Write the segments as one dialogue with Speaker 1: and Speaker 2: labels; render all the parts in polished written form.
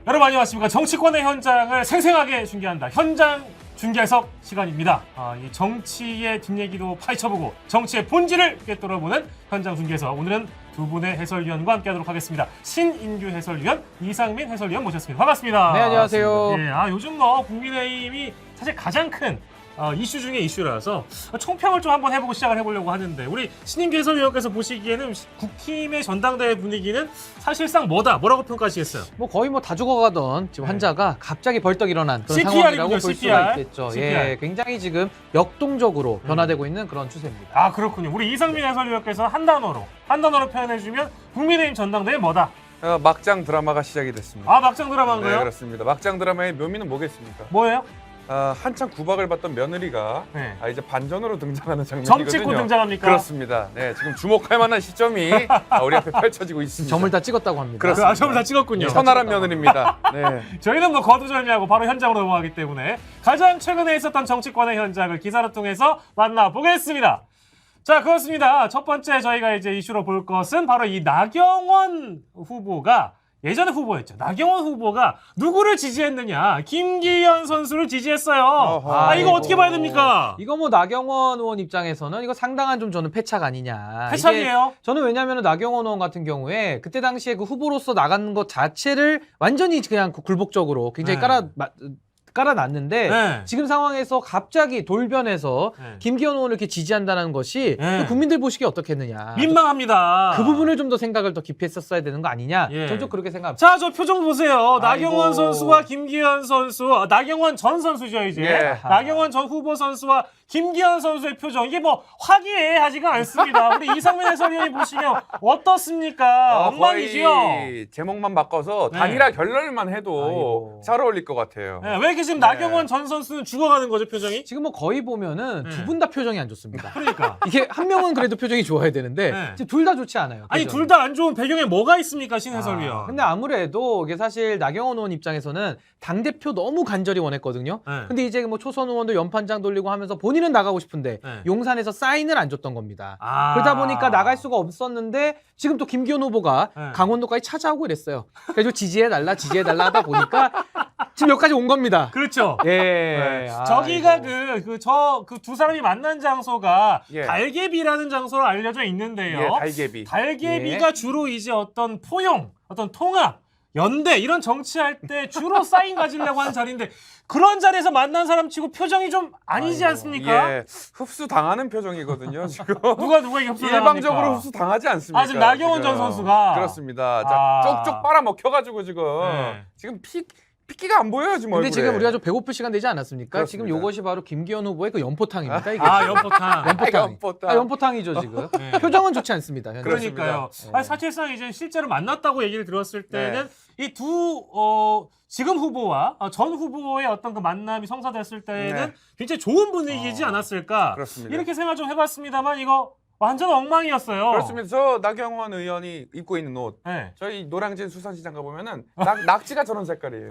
Speaker 1: 여러분 안녕하십니까. 정치권의 현장을 생생하게 중계한다. 현장 중계석 시간입니다. 이 정치의 뒷얘기도 파헤쳐보고 정치의 본질을 꿰뚫어보는 현장 중계석. 오늘은 두 분의 해설위원과 함께하도록 하겠습니다. 신인규 해설위원, 이상민 해설위원 모셨습니다. 반갑습니다.
Speaker 2: 네, 안녕하세요.
Speaker 1: 예, 요즘 국민의힘이 사실 가장 큰 이슈 중에 이슈라서 총평을 좀 한번 해보고 시작을 해보려고 하는데, 우리 신인규 해설위원께서 보시기에는 국힘의 전당대회 분위기는 사실상 뭐라고 평가하시겠어요?
Speaker 2: 뭐 거의 다 죽어가던 지금
Speaker 1: 네.
Speaker 2: 환자가 갑자기 벌떡 일어난 그런
Speaker 1: CPR 이군요,
Speaker 2: 상황이라고 볼
Speaker 1: CPR.
Speaker 2: 수가 있겠죠.
Speaker 1: CPR.
Speaker 2: 예, 굉장히 지금 역동적으로 변화되고 있는 그런 추세입니다.
Speaker 1: 아, 그렇군요. 우리 이상민 해설위원께서 한 단어로 표현해주면 국민의힘 전당대회 뭐다?
Speaker 3: 막장 드라마가 시작이 됐습니다.
Speaker 1: 아, 막장 드라마인가요?
Speaker 3: 네, 그렇습니다. 막장 드라마의 묘미는 뭐겠습니까?
Speaker 1: 뭐예요?
Speaker 3: 한창 구박을 받던 며느리가
Speaker 1: 네.
Speaker 3: 이제 반전으로 등장하는 장면이거든요.
Speaker 1: 점 찍고 등장합니까?
Speaker 3: 그렇습니다. 네, 지금 주목할 만한 시점이 우리 앞에 펼쳐지고 있습니다.
Speaker 2: 점을 다 찍었다고 합니다.
Speaker 3: 그렇습니다.
Speaker 1: 점을 다 찍었군요.
Speaker 3: 선활한 며느리입니다. 네.
Speaker 1: 저희는 거두절미하고 바로 현장으로 넘어가기 때문에 가장 최근에 있었던 정치권의 현장을 기사를 통해서 만나보겠습니다. 자, 그렇습니다. 첫 번째 저희가 이제 이슈로 볼 것은 바로 이 나경원 후보가, 예전에 후보였죠. 나경원 후보가 누구를 지지했느냐? 김기현 선수를 지지했어요.
Speaker 3: 어허.
Speaker 1: 이거 어떻게 봐야 됩니까?
Speaker 2: 이거 나경원 의원 입장에서는 이거 상당한 좀 저는 패착 아니냐.
Speaker 1: 패착이에요?
Speaker 2: 이게 저는 왜냐하면 나경원 의원 같은 경우에 그때 당시에 그 후보로서 나가는 것 자체를 완전히 그냥 굴복적으로 굉장히
Speaker 1: 네.
Speaker 2: 깔아놨는데
Speaker 1: 네.
Speaker 2: 지금 상황에서 갑자기 돌변해서
Speaker 1: 네.
Speaker 2: 김기현 의원을 이렇게 지지한다는 것이
Speaker 1: 네.
Speaker 2: 국민들 보시기에 어떻겠느냐.
Speaker 1: 민망합니다.
Speaker 2: 그 부분을 좀 더 생각을 더 깊이 했었어야 되는 거 아니냐.
Speaker 1: 예.
Speaker 2: 저는 좀 그렇게 생각합니다.
Speaker 1: 자, 저 표정 보세요. 나경원
Speaker 2: 아이고.
Speaker 1: 선수와 김기현 선수, 나경원 전 선수죠, 이제.
Speaker 3: 예.
Speaker 1: 나경원 전 후보 선수와 김기현 선수의 표정, 이게 화기애애하지가 않습니다. 우리 이상민 해설위원이 보시면 어떻습니까? 엉망이지요?
Speaker 3: 거의 제목만 바꿔서
Speaker 1: 네.
Speaker 3: 단일화 결렬만 해도
Speaker 2: 아이고.
Speaker 3: 잘 어울릴 것 같아요.
Speaker 1: 네, 왜 이렇게 지금
Speaker 3: 네.
Speaker 1: 나경원 전 선수는 죽어가는 거죠, 표정이?
Speaker 2: 지금 거의 보면은
Speaker 1: 네.
Speaker 2: 두 분 다 표정이 안 좋습니다.
Speaker 1: 그러니까.
Speaker 2: 이게 한 명은 그래도 표정이 좋아야 되는데
Speaker 1: 네.
Speaker 2: 지금 둘 다 좋지 않아요.
Speaker 1: 아니,
Speaker 2: 표정이.
Speaker 1: 둘 다 안 좋은 배경에 뭐가 있습니까, 신 해설위원?
Speaker 2: 근데 아무래도 이게 사실 나경원 의원 입장에서는 당대표 너무 간절히 원했거든요.
Speaker 1: 네.
Speaker 2: 근데 이제 초선 의원도 연판장 돌리고 하면서 본인은 나가고 싶은데
Speaker 1: 네.
Speaker 2: 용산에서 사인을 안 줬던 겁니다.
Speaker 1: 아.
Speaker 2: 그러다 보니까 나갈 수가 없었는데 지금 또 김기현 후보가
Speaker 1: 네.
Speaker 2: 강원도까지 찾아오고 이랬어요. 그래서 지지해달라 하다 보니까 지금 여기까지 온 겁니다.
Speaker 1: 그렇죠.
Speaker 2: 예.
Speaker 1: 네.
Speaker 2: 아,
Speaker 1: 저기가
Speaker 2: 이거.
Speaker 1: 그 두 사람이 만난 장소가
Speaker 3: 예.
Speaker 1: 달개비라는 장소로 알려져 있는데요.
Speaker 3: 예, 달개비.
Speaker 1: 달개비가 주로 이제 어떤 포용, 어떤 통합, 연대 이런 정치할 때 주로 사인 가지려고 하는 자리인데, 그런 자리에서 만난 사람 치고 표정이 좀 아니지
Speaker 2: 아이고.
Speaker 1: 않습니까?
Speaker 3: 예, 흡수 당하는 표정이거든요. 지금
Speaker 1: 누구에게 흡수
Speaker 3: 일방적으로 흡수 당하지 않습니까?
Speaker 1: 지금 나경원 전 선수가?
Speaker 3: 그렇습니다.
Speaker 1: 아.
Speaker 3: 자, 쪽쪽 빨아먹혀가지고 지금
Speaker 1: 네.
Speaker 3: 지금 핏기가 안 보여요 지금
Speaker 2: 근데
Speaker 3: 얼굴에.
Speaker 2: 지금 우리가 좀 배고플 시간 되지 않았습니까?
Speaker 3: 그렇습니다.
Speaker 2: 지금 요것이 바로 김기현 후보의 그 연포탕입니다. 이게.
Speaker 1: 연포탕.
Speaker 2: 연포탕. 연포탕이죠 지금.
Speaker 1: 네.
Speaker 2: 표정은 좋지 않습니다. 현재.
Speaker 3: 그렇습니다.
Speaker 1: 그러니까요.
Speaker 2: 네.
Speaker 1: 사실상 이제 실제로 만났다고 얘기를 들었을 때는
Speaker 3: 네.
Speaker 1: 이 지금 후보와 전 후보의 어떤 그 만남이 성사됐을 때는
Speaker 3: 네.
Speaker 1: 굉장히 좋은 분위기이지 않았을까.
Speaker 3: 그렇습니다.
Speaker 1: 이렇게 생각 좀 해봤습니다만 이거 완전 엉망이었어요.
Speaker 3: 그렇습니다. 저 나경원 의원이 입고 있는 옷.
Speaker 1: 네.
Speaker 3: 저희 노량진 수산시장 가보면은 낙지가 저런 색깔이에요.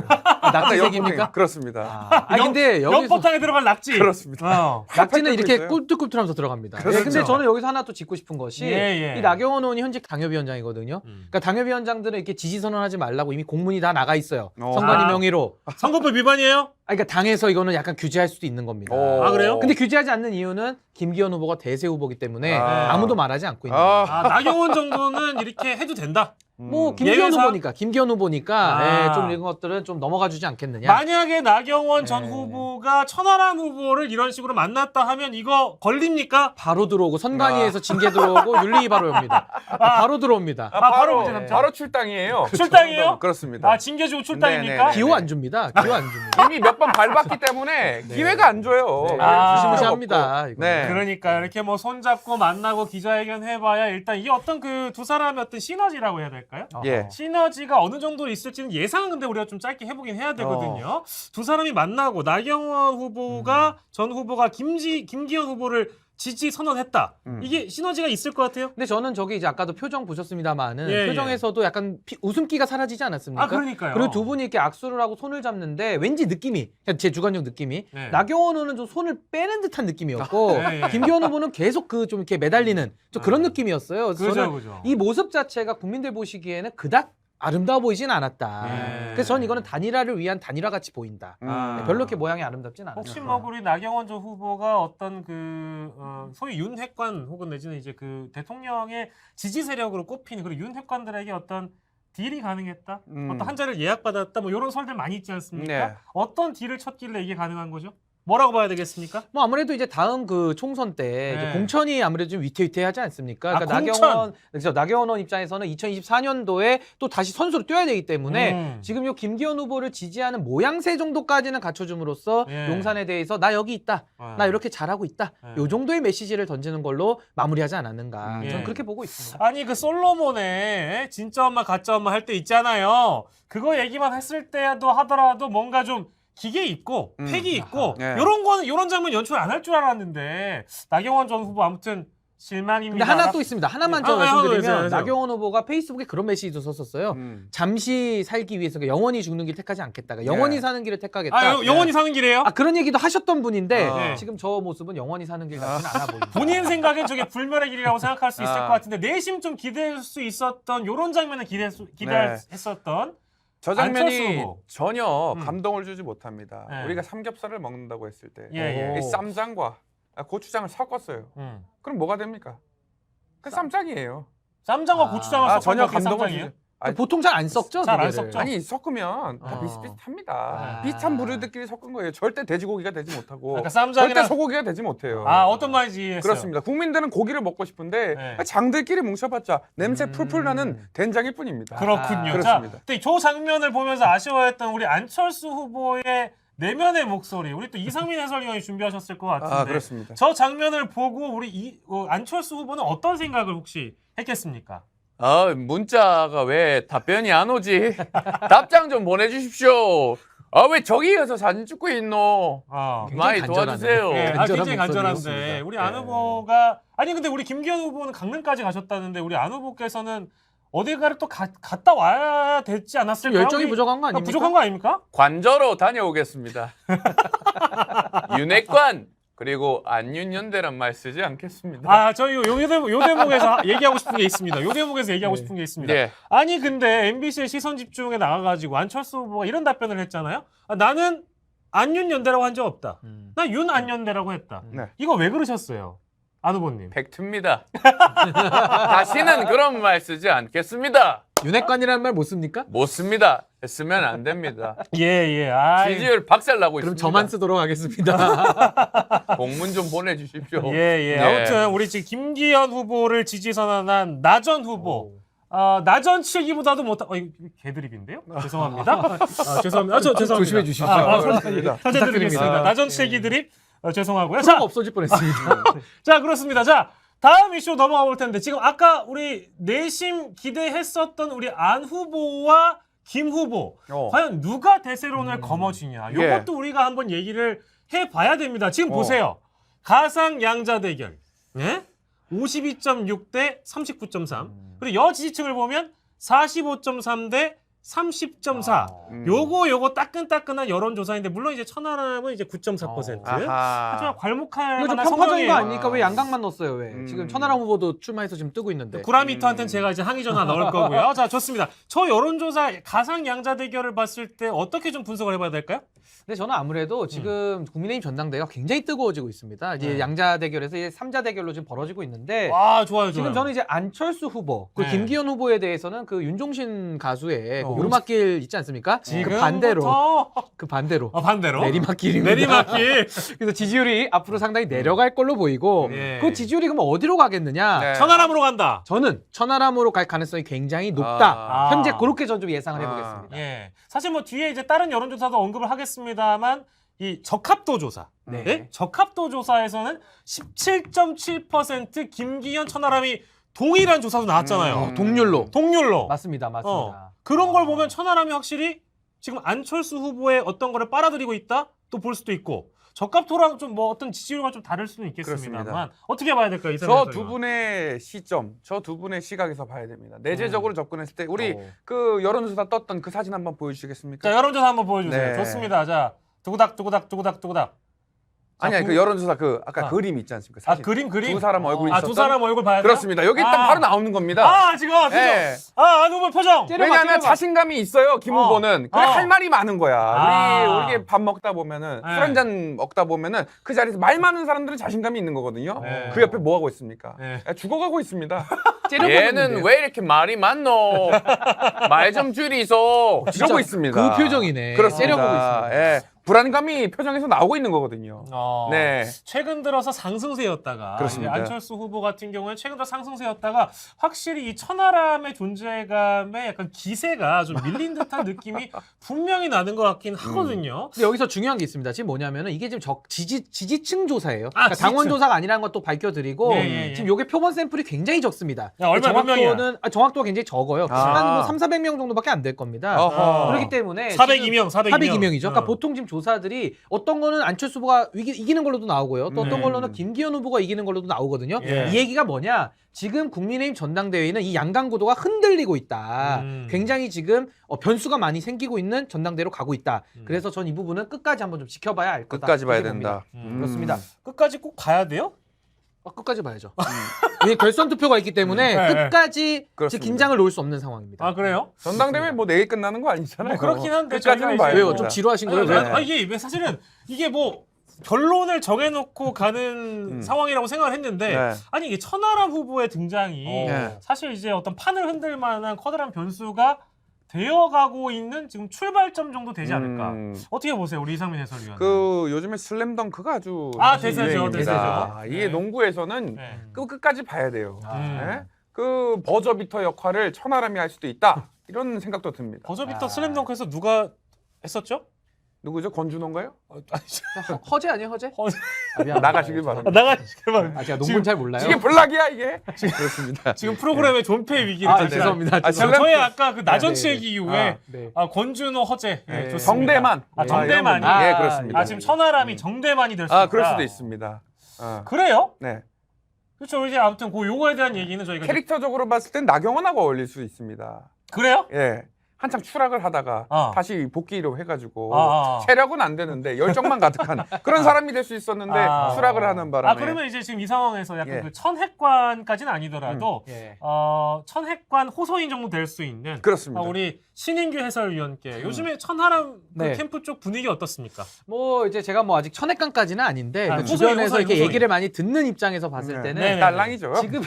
Speaker 2: 낙지색입니까?
Speaker 3: 연포탕. 그렇습니다.
Speaker 2: 근데 여기서
Speaker 1: 연포탕에 들어갈 낙지.
Speaker 3: 그렇습니다.
Speaker 2: 낙지는 이렇게
Speaker 3: 있어요.
Speaker 2: 꿀뚝꿀뚝하면서 들어갑니다.
Speaker 3: 그렇죠.
Speaker 2: 근데 저는 여기서 하나 또 짚고 싶은 것이
Speaker 1: 예.
Speaker 2: 이 나경원 의원이 현직 당협위원장이거든요. 그러니까 당협위원장들은 이렇게 지지 선언하지 말라고 이미 공문이 다 나가 있어요. 선관위
Speaker 1: 아.
Speaker 2: 명의로.
Speaker 1: 선거법 위반이에요?
Speaker 2: 그러니까 당에서 이거는 약간 규제할 수도 있는 겁니다.
Speaker 1: 아, 그래요?
Speaker 2: 근데 규제하지 않는 이유는 김기현 후보가 대세 후보기 때문에
Speaker 3: 아.
Speaker 2: 아무도 말하지 않고 있는 거예요.
Speaker 1: 나경원 정도는 이렇게 해도 된다.
Speaker 2: 뭐 김기현
Speaker 1: 예외상?
Speaker 2: 후보니까
Speaker 1: 아.
Speaker 2: 좀 이런 것들은 좀 넘어가 주지 않겠느냐.
Speaker 1: 만약에 나경원 전
Speaker 2: 네.
Speaker 1: 후보가 천하람 후보를 이런 식으로 만났다 하면 이거 걸립니까?
Speaker 2: 바로 들어오고 선관위에서 징계 들어오고 윤리 바로 옵니다. 바로 들어옵니다.
Speaker 1: 바로 문제 삼자.
Speaker 3: 바로 출당이에요.
Speaker 1: 출당이에요?
Speaker 3: 그렇습니다.
Speaker 1: 징계 주고 출당입니까?
Speaker 3: 네네.
Speaker 2: 기호 안 줍니다. 기호 안 줍니다.
Speaker 3: 이미 몇 번 밟았기 때문에 기회가 안 줘요.
Speaker 2: 네.
Speaker 1: 아.
Speaker 2: 무시무시합니다. 이거.
Speaker 3: 네.
Speaker 1: 그러니까 이렇게 손잡고 만나고 기자회견 해봐야 일단 이게 어떤 그 두 사람의 어떤 시너지라고 해야 될까요?
Speaker 3: 예.
Speaker 1: 시너지가 어느 정도 있을지는 예상은 근데 우리가 좀 짧게 해보긴 해야 되거든요. 두 사람이 만나고 나경원 후보가 전 후보가 김기현 후보를 지지 선언했다. 이게 시너지가 있을 것 같아요?
Speaker 2: 근데 저는 저기 이제 아까도 표정 보셨습니다만은
Speaker 1: 예,
Speaker 2: 표정에서도 약간 웃음기가 사라지지 않았습니까?
Speaker 1: 그러니까요.
Speaker 2: 그리고 두 분이 이렇게 악수를 하고 손을 잡는데 왠지 느낌이 그냥 제 주관적 느낌이
Speaker 1: 네.
Speaker 2: 나경원 의원은 좀 손을 빼는 듯한 느낌이었고
Speaker 1: 예.
Speaker 2: 김기현 후보는 계속 그 좀 이렇게 매달리는 좀 그런 느낌이었어요. 그래서
Speaker 1: 그죠,
Speaker 2: 저는
Speaker 1: 그죠.
Speaker 2: 이 모습 자체가 국민들 보시기에는 그닥 아름다워 보이진 않았다.
Speaker 1: 예.
Speaker 2: 그래서 저는 이거는 단일화를 위한 단일화 같이 보인다.
Speaker 1: 아.
Speaker 2: 별로 이렇게 모양이 아름답진 않아요.
Speaker 1: 혹시 뭐 우리 나경원 전 후보가 어떤 그 소위 윤핵관 혹은 내지는 이제 그 대통령의 지지 세력으로 꼽히는 그런 윤핵관들에게 어떤 딜이 가능했다, 어떤 한 자리를 예약받았다, 뭐 이런 설들 많이 있지 않습니까?
Speaker 3: 네.
Speaker 1: 어떤 딜을 쳤길래 이게 가능한 거죠? 뭐라고 봐야 되겠습니까?
Speaker 2: 뭐 아무래도 이제 다음 그 총선 때 이제
Speaker 1: 네.
Speaker 2: 공천이 아무래도 좀 위태위태하지 않습니까?
Speaker 1: 아,
Speaker 2: 그러니까
Speaker 1: 공천!
Speaker 2: 나경원 입장에서는 2024년도에 또 다시 선수로 뛰어야 되기 때문에
Speaker 1: 음.
Speaker 2: 지금 요 김기현 후보를 지지하는 모양새 정도까지는 갖춰줌으로써
Speaker 1: 예.
Speaker 2: 용산에 대해서 나 여기 있다, 나 이렇게 잘하고 있다,
Speaker 1: 예.
Speaker 2: 요 정도의 메시지를 던지는 걸로 마무리하지 않았는가.
Speaker 1: 예.
Speaker 2: 저는 그렇게 보고 있습니다.
Speaker 1: 아니 그 솔로몬의 진짜 엄마 가짜 엄마 할 때 있잖아요. 그거 얘기만 했을 때도 하더라도 뭔가 좀 기계 있고 팩이 있고
Speaker 3: 네.
Speaker 1: 이런 거는 이런 장면 연출 안 할 줄 알았는데 나경원 전 후보 아무튼
Speaker 2: 근데
Speaker 1: 실망입니다.
Speaker 2: 하나 또 있습니다. 하나만
Speaker 1: 아,
Speaker 2: 더 말씀드리면
Speaker 1: 해주세요.
Speaker 2: 나경원 후보가 페이스북에 그런 메시지도 썼었어요. 잠시 살기 위해서 영원히 죽는 길 택하지 않겠다. 영원히
Speaker 3: 네.
Speaker 2: 사는 길을 택하겠다.
Speaker 1: 아, 영원히 사는 길이에요?
Speaker 2: 아, 그런 얘기도 하셨던 분인데
Speaker 3: 네.
Speaker 2: 지금 저 모습은 영원히 사는 길 같지는 않아 보입니다.
Speaker 1: 본인 생각엔 저게 불멸의 길이라고 생각할 수 있을
Speaker 3: 아.
Speaker 1: 것 같은데 내심 좀 기대할 수 있었던 이런 장면을 기대했었던
Speaker 3: 저
Speaker 1: 안철수
Speaker 3: 장면이
Speaker 1: 후보.
Speaker 3: 전혀
Speaker 1: 음.
Speaker 3: 감동을 주지 못합니다.
Speaker 1: 네.
Speaker 3: 우리가 삼겹살을 먹는다고 했을 때
Speaker 1: 예, 예.
Speaker 3: 이 쌈장과 고추장을 섞었어요.
Speaker 1: 음.
Speaker 3: 그럼 뭐가 됩니까? 그 쌈장이에요.
Speaker 1: 쌈장과
Speaker 2: 아.
Speaker 1: 고추장을 섞은
Speaker 3: 전혀
Speaker 1: 게
Speaker 3: 감동을
Speaker 1: 쌈장이에요?
Speaker 3: 주지. 아니,
Speaker 2: 보통 잘 안 썩죠?
Speaker 1: 잘안
Speaker 2: 두 개를.
Speaker 1: 썩죠.
Speaker 3: 아니 섞으면 다
Speaker 1: 어.
Speaker 3: 비슷비슷합니다.
Speaker 2: 아.
Speaker 3: 비슷한 부류들끼리 섞은 거예요. 절대 돼지고기가 되지 못하고
Speaker 1: 그러니까
Speaker 3: 절대
Speaker 1: 쌈장이랑
Speaker 3: 소고기가 되지 못해요.
Speaker 1: 아 어떤 말인지 이해했어요.
Speaker 3: 그렇습니다. 국민들은 고기를 먹고 싶은데
Speaker 1: 네.
Speaker 3: 장들끼리 뭉쳐봤자 냄새 풀풀 나는 된장일 뿐입니다.
Speaker 1: 그렇군요.
Speaker 2: 아,
Speaker 3: 그렇습니다.
Speaker 1: 자, 근데 저 장면을 보면서 아쉬워했던 우리 안철수 후보의 내면의 목소리, 우리 또 이상민 해설위원이 준비하셨을 것 같은데
Speaker 3: 아 그렇습니다.
Speaker 1: 저 장면을 보고 우리 안철수 후보는 어떤 생각을 혹시 했겠습니까?
Speaker 3: 아 문자가 왜 답변이 안 오지? 답장 좀 보내주십시오. 아 왜 저기에서 사진 찍고 있노? 많이
Speaker 2: 간절하네.
Speaker 3: 도와주세요.
Speaker 1: 네,
Speaker 2: 간절한
Speaker 1: 굉장히 간절한데
Speaker 2: 목소리였습니다.
Speaker 1: 우리 안 후보가 아니 근데 우리 김기현 후보는 강릉까지 가셨다는데 우리 안 후보께서는 어디가를 또 갔다 와야 되지 않았을까요?
Speaker 2: 열정이
Speaker 1: 우리-
Speaker 2: 부족한 거 아닙니까?
Speaker 1: 부족한 거 아닙니까?
Speaker 3: 관저로 다녀오겠습니다. 윤핵관 그리고 안윤연대란 말 쓰지 않겠습니다.
Speaker 1: 아, 저희 요 대목에서 얘기하고 싶은 게 있습니다. 요 대목에서 얘기하고 싶은 게 있습니다.
Speaker 3: 네.
Speaker 1: 아니 근데 MBC의 시선 집중에 나가가지고 안철수 후보가 이런 답변을 했잖아요. 아, 나는 안윤연대라고 한 적 없다. 나 윤안연대라고 했다.
Speaker 3: 네.
Speaker 1: 이거 왜 그러셨어요? 안 후보님.
Speaker 3: 팩트입니다. 다시는 그런 말 쓰지 않겠습니다.
Speaker 2: 윤핵관이라는 말 못 씁니까?
Speaker 3: 못 씁니다. 했으면 안 됩니다.
Speaker 1: 예. 아,
Speaker 3: 지지율 박살나고
Speaker 2: 그럼
Speaker 3: 있습니다.
Speaker 2: 저만 쓰도록 하겠습니다.
Speaker 3: 공문 좀 보내주십시오.
Speaker 1: 예.
Speaker 3: 네.
Speaker 1: 아무튼 우리 지금 김기현 후보를 지지 선언한 나전 후보. 나전 치기보다도 못한 이거 개드립인데요? 죄송합니다. 죄송합니다. 죄송합니다.
Speaker 2: 조심해 주십시오.
Speaker 3: 그렇습니다.
Speaker 1: 사죄드리겠습니다. 나전
Speaker 2: 예.
Speaker 1: 치기 드립 죄송하고요.
Speaker 2: 프로가
Speaker 1: 자,
Speaker 2: 없어질 뻔했습니다.
Speaker 1: 자 그렇습니다. 자 다음 이슈 넘어가 볼 텐데 지금 아까 우리 내심 기대했었던 우리 안 후보와 김 후보 과연 누가 대세론을 거머쥐냐
Speaker 3: 예.
Speaker 1: 이것도 우리가 한번 얘기를 해봐야 됩니다. 지금
Speaker 3: 어.
Speaker 1: 보세요. 가상 양자 대결. 네? 52.6 대 39.3. 그리고 여 지지층을 보면 45.3 대 30.4. 요거 따끈따끈한 여론조사인데 물론 이제 천하람은 이제 9.4%.
Speaker 3: 아하.
Speaker 1: 하지만 괄목할
Speaker 2: 이거 좀
Speaker 1: 만한
Speaker 2: 편파적인 거
Speaker 1: 성적이에요.
Speaker 2: 아닙니까? 왜 양강만 넣었어요? 왜? 지금 천하람 후보도 출마해서 지금 뜨고 있는데.
Speaker 1: 구라미터한테는 제가 이제 항의 전화 넣을 거고요. 자, 좋습니다. 저 여론조사 가상 양자 대결을 봤을 때 어떻게 좀 분석을 해봐야 될까요?
Speaker 2: 근데 저는 아무래도 지금 국민의힘 전당대회가 굉장히 뜨거워지고 있습니다. 이제
Speaker 1: 네.
Speaker 2: 양자 대결에서 이제 3자 대결로 지금 벌어지고 있는데
Speaker 1: 와, 좋아요.
Speaker 2: 지금 저는 이제 안철수 후보, 그
Speaker 1: 네.
Speaker 2: 김기현 후보에 대해서는 그 윤종신 가수의 그
Speaker 1: 어.
Speaker 2: 오르막길 있지 않습니까? 그 반대로
Speaker 1: 반대로
Speaker 2: 그 내리막길입니다.
Speaker 1: 내리막길.
Speaker 2: 그래서 지지율이 앞으로 상당히 내려갈 걸로 보이고
Speaker 1: 예.
Speaker 2: 그 지지율이 그럼 어디로 가겠느냐?
Speaker 3: 네.
Speaker 1: 천하람으로 간다.
Speaker 2: 저는 천하람으로 갈 가능성이 굉장히 높다.
Speaker 1: 아.
Speaker 2: 현재 그렇게 전 좀 예상을 해보겠습니다.
Speaker 1: 예. 사실 뭐 뒤에 이제 다른 여론조사도 언급을 하겠습니다만 이 적합도 조사.
Speaker 2: 네.
Speaker 1: 네? 적합도 조사에서는 17.7% 김기현 천하람이 동일한 조사도 나왔잖아요.
Speaker 2: 동률로.
Speaker 1: 동률로.
Speaker 2: 맞습니다. 맞습니다.
Speaker 1: 그런 걸 보면 천하람이 확실히 지금 안철수 후보의 어떤 거를 빨아들이고 있다 또 볼 수도 있고 적합도랑 좀 뭐 어떤 지지율과 좀 다를 수는 있겠습니다만
Speaker 3: 그렇습니다.
Speaker 1: 어떻게 봐야 될까요? 이
Speaker 3: 저 두 분의 시점, 저 두 분의 시각에서 봐야 됩니다. 내재적으로 접근했을 때 우리 그 여론조사 떴던 그 사진 한번 보여주시겠습니까?
Speaker 1: 자 여론조사 한번 보여주세요.
Speaker 3: 네.
Speaker 1: 좋습니다. 자 두구닥.
Speaker 3: 아니 그 여론조사 그 아까 그림 있지 않습니까? 사진.
Speaker 1: 그림.
Speaker 3: 두 사람 얼굴이
Speaker 1: 두
Speaker 3: 있었던.
Speaker 1: 사람 얼굴 봐야 돼요?
Speaker 3: 그렇습니다. 여기 딱 바로 나오는 겁니다.
Speaker 1: 지금 표정.
Speaker 3: 예.
Speaker 1: 안 후보 표정.
Speaker 3: 왜냐하면 자신감이 있어요, 김 후보는. 그래 할 말이 많은 거야. 우리 밥 먹다 보면은
Speaker 1: 네.
Speaker 3: 술 한잔 먹다 보면은 그 자리에서 말 많은 사람들은 자신감이 있는 거거든요.
Speaker 1: 네.
Speaker 3: 그 옆에 뭐 하고 있습니까?
Speaker 1: 네.
Speaker 3: 죽어가고 있습니다.
Speaker 2: 얘는
Speaker 3: 왜 이렇게 말이 많노? 말 좀 줄이소.
Speaker 2: 진짜
Speaker 3: 이러고 있습니다.
Speaker 2: 그 표정이네.
Speaker 3: 그렇습니다.
Speaker 2: 째려보고 있습니다.
Speaker 3: 예. 불안감이 표정에서 나오고 있는 거거든요. 네.
Speaker 1: 최근 들어서 상승세였다가
Speaker 3: 그렇습니다.
Speaker 1: 이제 안철수 후보 같은 경우에 최근 들어 상승세였다가 확실히 이 천하람의 존재감에 약간 기세가 좀 밀린 듯한 느낌이 분명히 나는 것 같긴 하거든요.
Speaker 2: 근데 여기서 중요한 게 있습니다. 지금 뭐냐면은 이게 지금 지지층 조사예요.
Speaker 1: 지지층.
Speaker 2: 당원 조사가 아니라는 것도 밝혀드리고
Speaker 1: 예.
Speaker 2: 지금 요게 표본 샘플이 굉장히 적습니다.
Speaker 1: 야, 얼마 몇 명이야?
Speaker 2: 정확도가 굉장히 적어요.
Speaker 3: 아.
Speaker 2: 한 뭐 3,400명 정도밖에 안 될 겁니다.
Speaker 3: 어허.
Speaker 2: 그렇기 때문에
Speaker 1: 402명.
Speaker 2: 402명이죠. 그러니까 보통 지금 조사들이 어떤 거는 안철수 후보가 이기는 걸로도 나오고요. 또 어떤 걸로는 김기현 후보가 이기는 걸로도 나오거든요.
Speaker 1: 예.
Speaker 2: 이 얘기가 뭐냐? 지금 국민의힘 전당대회는 이 양강 구도가 흔들리고 있다. 굉장히 지금 변수가 많이 생기고 있는 전당대회로 가고 있다. 그래서 전 이 부분은 끝까지 한번 좀 지켜봐야 알 거다.
Speaker 3: 끝까지 봐야
Speaker 2: 이렇게 봅니다.
Speaker 3: 된다.
Speaker 2: 그렇습니다.
Speaker 1: 끝까지 꼭 봐야 돼요?
Speaker 2: 끝까지 봐야죠. 이게 결선 투표가 있기 때문에
Speaker 1: 네.
Speaker 2: 끝까지
Speaker 3: 그렇습니다.
Speaker 2: 긴장을 놓을 수 없는 상황입니다.
Speaker 1: 그래요?
Speaker 3: 전당대회 뭐 내일 끝나는 거 아니잖아요.
Speaker 1: 뭐 그렇긴 한데
Speaker 3: 끝까지는
Speaker 1: 저희가
Speaker 3: 봐야
Speaker 1: 이제
Speaker 2: 왜요?
Speaker 3: 됩니다.
Speaker 2: 좀 지루하신 거예요? 왜?
Speaker 1: 이게 왜 사실은 이게 뭐 결론을 정해놓고 가는 상황이라고 생각을 했는데
Speaker 3: 네.
Speaker 1: 아니 이게 천하람 후보의 등장이
Speaker 3: 네.
Speaker 1: 사실 이제 어떤 판을 흔들 만한 커다란 변수가 되어가고 있는 지금 출발점 정도 되지 않을까. 어떻게 보세요, 우리 이상민 해설위원?
Speaker 3: 그 요즘에 슬램덩크가 아주
Speaker 1: 대세죠,
Speaker 3: 유행입니다.
Speaker 1: 대세죠.
Speaker 3: 이게
Speaker 1: 네.
Speaker 3: 농구에서는
Speaker 1: 네.
Speaker 3: 끝까지 봐야 돼요.
Speaker 1: 음.
Speaker 3: 네? 그 버저비터 역할을 천하람이 할 수도 있다. 이런 생각도 듭니다.
Speaker 1: 버저비터 슬램덩크에서 누가 했었죠?
Speaker 3: 누구죠? 권준호인가요?
Speaker 2: 허재 아니에요, 허재?
Speaker 1: 허재.
Speaker 3: 나가시길 바랍니다.
Speaker 1: 나가시길 바랍니다.
Speaker 2: 제가 농구는 잘 몰라요.
Speaker 3: 이게 블락이야 이게? 그렇습니다.
Speaker 1: 지금 프로그램의 존폐 위기를
Speaker 2: 아,
Speaker 1: 당신은-
Speaker 2: 죄송합니다.
Speaker 1: 저희 아까 그 나전치
Speaker 2: 네,
Speaker 1: 얘기 이후에
Speaker 2: 네.
Speaker 1: 권준호 허재
Speaker 2: 네.
Speaker 1: 좋습니다.
Speaker 3: 정대만.
Speaker 1: 정대만이.
Speaker 3: 예, 그렇습니다.
Speaker 1: 지금 천하람이 정대만이 될 수 있다.
Speaker 3: 그럴 수도 있습니다.
Speaker 1: 그래요?
Speaker 3: 네.
Speaker 1: 그렇죠. 이제 아무튼 요거에 대한 얘기는 저희가
Speaker 3: 캐릭터적으로 봤을 땐 나경원하고 어울릴 수 있습니다.
Speaker 1: 그래요?
Speaker 3: 예. 한참 추락을 하다가 다시 복귀로 해가지고 체력은 안 되는데 열정만 가득한 그런 사람이 될 수 있었는데 추락을 하는 바람에.
Speaker 1: 그러면 이제 지금 이 상황에서 약간
Speaker 3: 예.
Speaker 1: 그 천핵관까지는 아니더라도
Speaker 2: 예.
Speaker 1: 천핵관 호소인 정도 될 수 있는
Speaker 3: 그렇습니다.
Speaker 1: 우리 신인규 해설위원께 요즘에 천하람
Speaker 2: 네.
Speaker 1: 그 캠프 쪽 분위기 어떻습니까?
Speaker 2: 뭐 이제 제가 뭐 아직 천액관까지는 아닌데 그
Speaker 1: 호소인,
Speaker 2: 주변에서
Speaker 1: 호소인,
Speaker 2: 이렇게
Speaker 1: 호소인.
Speaker 2: 얘기를 많이 듣는 입장에서 봤을
Speaker 3: 네.
Speaker 2: 때는
Speaker 1: 네.
Speaker 3: 딸랑이죠.
Speaker 2: 지금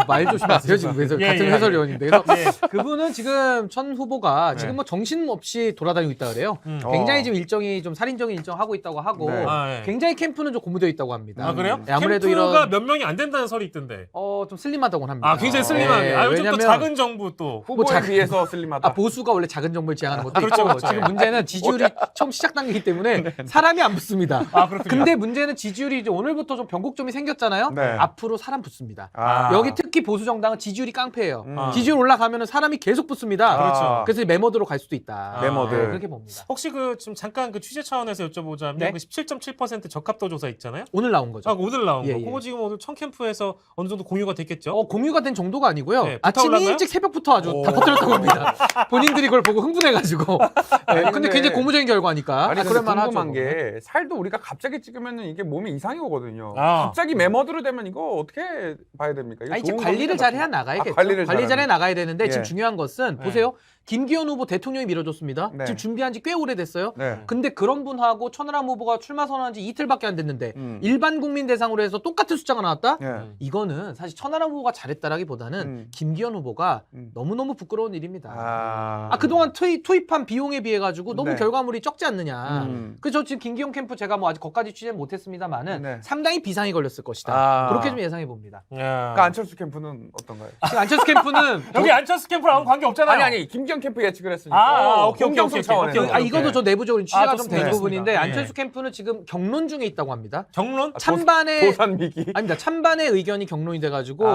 Speaker 2: 말 조심하세요 지금
Speaker 1: 예,
Speaker 2: 같은
Speaker 1: 예,
Speaker 2: 해설위원인데 그래서
Speaker 1: 예.
Speaker 2: 그분은 지금 천 후보가 지금 뭐 정신 없이 돌아다니고 있다 그래요. 굉장히 지금 일정이 좀 살인적인 일정 하고 있다고 하고
Speaker 3: 네.
Speaker 1: 예.
Speaker 2: 굉장히 캠프는 좀 고무되어 있다고 합니다.
Speaker 1: 그래요?
Speaker 2: 네, 아무래도
Speaker 1: 캠프가
Speaker 2: 이런
Speaker 1: 몇 명이 안 된다는 설이 있던데.
Speaker 2: 좀 슬림하다고 합니다.
Speaker 1: 굉장히 슬림하게.
Speaker 2: 네,
Speaker 1: 요즘 또
Speaker 2: 왜냐면
Speaker 1: 작은 정부 또.
Speaker 3: 후보에 비해서 슬림하다.
Speaker 2: 보수가 원래 작은 정부를 지향하는 것도
Speaker 1: 그렇죠,
Speaker 2: 있고
Speaker 1: 그렇죠.
Speaker 2: 지금 문제는 지지율이 처음 시작 단계이기 때문에 사람이 안 붙습니다.
Speaker 1: 그렇군요.
Speaker 2: 근데 문제는 지지율이 이제 오늘부터 좀 변곡점이 생겼잖아요.
Speaker 3: 네.
Speaker 2: 앞으로 사람 붙습니다.
Speaker 3: 아.
Speaker 2: 여기 특히 보수 정당은 지지율이 깡패예요.
Speaker 3: 음.
Speaker 2: 지지율 올라가면 사람이 계속 붙습니다.
Speaker 1: 그렇죠.
Speaker 2: 그래서 메모드로 갈 수도 있다.
Speaker 3: 메모드.
Speaker 2: 네, 그렇게 봅니다.
Speaker 1: 혹시 지금 잠깐 취재 차원에서 여쭤보자면
Speaker 2: 네?
Speaker 1: 그 17.7% 적합도 조사 있잖아요.
Speaker 2: 오늘 나온 거죠.
Speaker 1: 오늘 나온 거.
Speaker 2: 예, 예.
Speaker 1: 그거 지금 오늘 천 캠프에서 어느 정도 공유가 됐겠죠?
Speaker 2: 공유가 된 정도가 아니고요.
Speaker 1: 네,
Speaker 2: 아침
Speaker 1: 불타올랐나요?
Speaker 2: 일찍 새벽부터 아주 다 퍼뜨렸다고 합니다. 본인들이 그걸 보고 흥분해가지고. 네, 근데
Speaker 3: 근데-
Speaker 2: 굉장히 고무적인 결과니까.
Speaker 3: 아니 근데
Speaker 2: 그럴만
Speaker 3: 궁금한
Speaker 2: 하죠.
Speaker 3: 게 살도 우리가 갑자기 찍으면은 이게 몸에 이상이 오거든요.
Speaker 1: 아.
Speaker 3: 갑자기 메모드로 되면 이거 어떻게 봐야 됩니까? 이거
Speaker 2: 이제
Speaker 3: 좋은
Speaker 2: 관리를
Speaker 3: 겁니까?
Speaker 2: 잘 해야 나가야겠죠.
Speaker 3: 관리를
Speaker 2: 관리 잘
Speaker 3: 잘하는.
Speaker 2: 해 나가야 되는데
Speaker 3: 예.
Speaker 2: 지금 중요한 것은
Speaker 1: 네.
Speaker 2: 보세요. 김기현 후보 대통령이 밀어줬습니다.
Speaker 3: 네.
Speaker 2: 지금 준비한 지 꽤 오래됐어요.
Speaker 3: 네.
Speaker 2: 근데 그런 분하고 천하람 후보가 출마 선언한 지 이틀밖에 안 됐는데
Speaker 3: 음.
Speaker 2: 일반 국민 대상으로 해서 똑같은 숫자가 나왔다?
Speaker 3: 예.
Speaker 2: 이거는 사실 천하람 후보가 잘했다라기보다는 김기현 후보가 너무너무 부끄러운 일입니다. 그동안 투입한 비용에 비해 가지고 너무
Speaker 3: 네.
Speaker 2: 결과물이 적지 않느냐. 그래서 지금 김기현 캠프 제가 뭐 아직 거기까지 취재 못했습니다만은
Speaker 3: 네.
Speaker 2: 상당히 비상이 걸렸을 것이다.
Speaker 3: 아.
Speaker 2: 그렇게 좀 예상해 봅니다.
Speaker 3: 그러니까 안철수 캠프는 어떤가요?
Speaker 2: 지금 안철수 캠프는
Speaker 1: 여기 안철수 캠프랑 아무 관계 없잖아요.
Speaker 3: 아니 김기현 캠프 예측을 했으니까.
Speaker 1: 오케이.
Speaker 3: 차원에서.
Speaker 1: 오케이.
Speaker 2: 이것도 저 내부적으로 취재가 좀
Speaker 1: 좋습니다.
Speaker 2: 된 부분인데
Speaker 1: 예.
Speaker 2: 안철수 캠프는 지금 경론 중에 있다고 합니다.
Speaker 1: 경론?
Speaker 2: 찬반의
Speaker 3: 도산미기.
Speaker 2: 아닙니다. 찬반의 의견이 경론이 돼가지고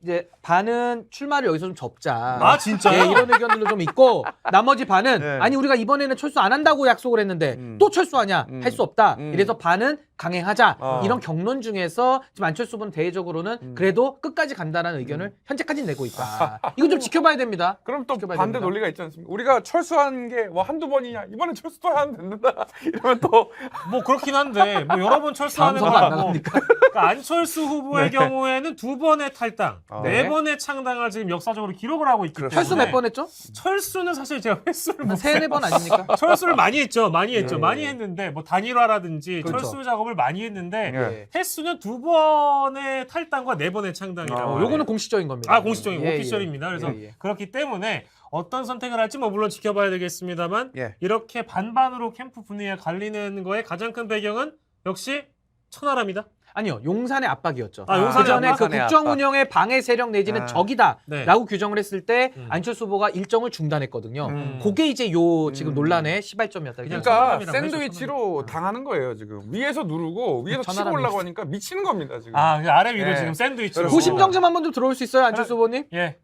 Speaker 2: 이제 반은 출마를 여기서 좀 접자.
Speaker 1: 진짜요?
Speaker 2: 예, 이런 의견들도 좀 있고 나머지 반은
Speaker 3: 네.
Speaker 2: 아니 우리가 이번에는 철수 안 한다고 약속을 했는데 또 철수하냐 할 수 없다. 이래서 반은 강행하자. 이런 경론 중에서 지금 안철수 후보는 대외적으로는 그래도 끝까지 간다는 의견을 현재까지 내고 있다. 이거 좀 지켜봐야 됩니다.
Speaker 3: 그럼 또
Speaker 2: 지켜봐야
Speaker 4: 반대
Speaker 2: 됩니다.
Speaker 4: 논리가 있지 않습니까? 우리가 철수한 게 뭐 한두 번이냐? 이번에 철수도 하면 된다. 이러면 또
Speaker 1: 뭐 그렇긴 한데 뭐 여러 번 철수하는
Speaker 2: 다음 선거 안
Speaker 1: 거고
Speaker 2: 나갑니까?
Speaker 1: 그러니까 안철수 후보의 경우에는 2번의 탈당,
Speaker 4: 네.
Speaker 1: 4번의 창당을 지금 역사적으로 기록을 하고 있기 때문에
Speaker 2: 철수 몇 번 했죠?
Speaker 1: 철수는 사실 제가 횟수를 못
Speaker 2: 한 3-4번 아닙니까?
Speaker 1: 철수를 많이 했죠. 많이 했죠.
Speaker 2: 네.
Speaker 1: 많이 했는데 뭐 단일화라든지
Speaker 2: 그렇죠.
Speaker 1: 철수 작업을 많이 했는데
Speaker 4: 예.
Speaker 1: 횟수는 2번의 탈당과 4번의 창당이라고.
Speaker 4: 아,
Speaker 2: 요거는 공식적인 겁니다.
Speaker 1: 아, 공식적인
Speaker 2: 예, 예.
Speaker 1: 오피셜입니다. 그래서
Speaker 2: 예, 예.
Speaker 1: 그렇기 때문에 어떤 선택을 할지 뭐 물론 지켜봐야 되겠습니다만
Speaker 4: 예.
Speaker 1: 이렇게 반반으로 캠프 분위기가 갈리는 거에 가장 큰 배경은 역시 천하람이다.
Speaker 2: 아니요, 용산의 압박이었죠.
Speaker 1: 아, 용산의
Speaker 2: 그전에 그
Speaker 3: 압박.
Speaker 2: 국정 운영의 방해 세력 내지는
Speaker 4: 아.
Speaker 2: 적이다라고
Speaker 1: 네.
Speaker 2: 규정을 했을 때 안철수 후보가 일정을 중단했거든요.
Speaker 4: 음.
Speaker 2: 그게 이제 요 지금
Speaker 4: 음.
Speaker 2: 논란의 시발점이었다.
Speaker 1: 그냥
Speaker 4: 그러니까
Speaker 1: 천하람이라고
Speaker 4: 샌드위치로 당하는 거예요 지금. 위에서 누르고 위에서 치고
Speaker 2: 천하람이.
Speaker 4: 올라가니까 미치는 겁니다 지금.
Speaker 1: 아, 그 아래 위로
Speaker 4: 예.
Speaker 1: 지금 샌드위치로.
Speaker 2: 고심정 좀 한번 좀 들어올 수 있어요, 안철수 후보님?
Speaker 1: 예.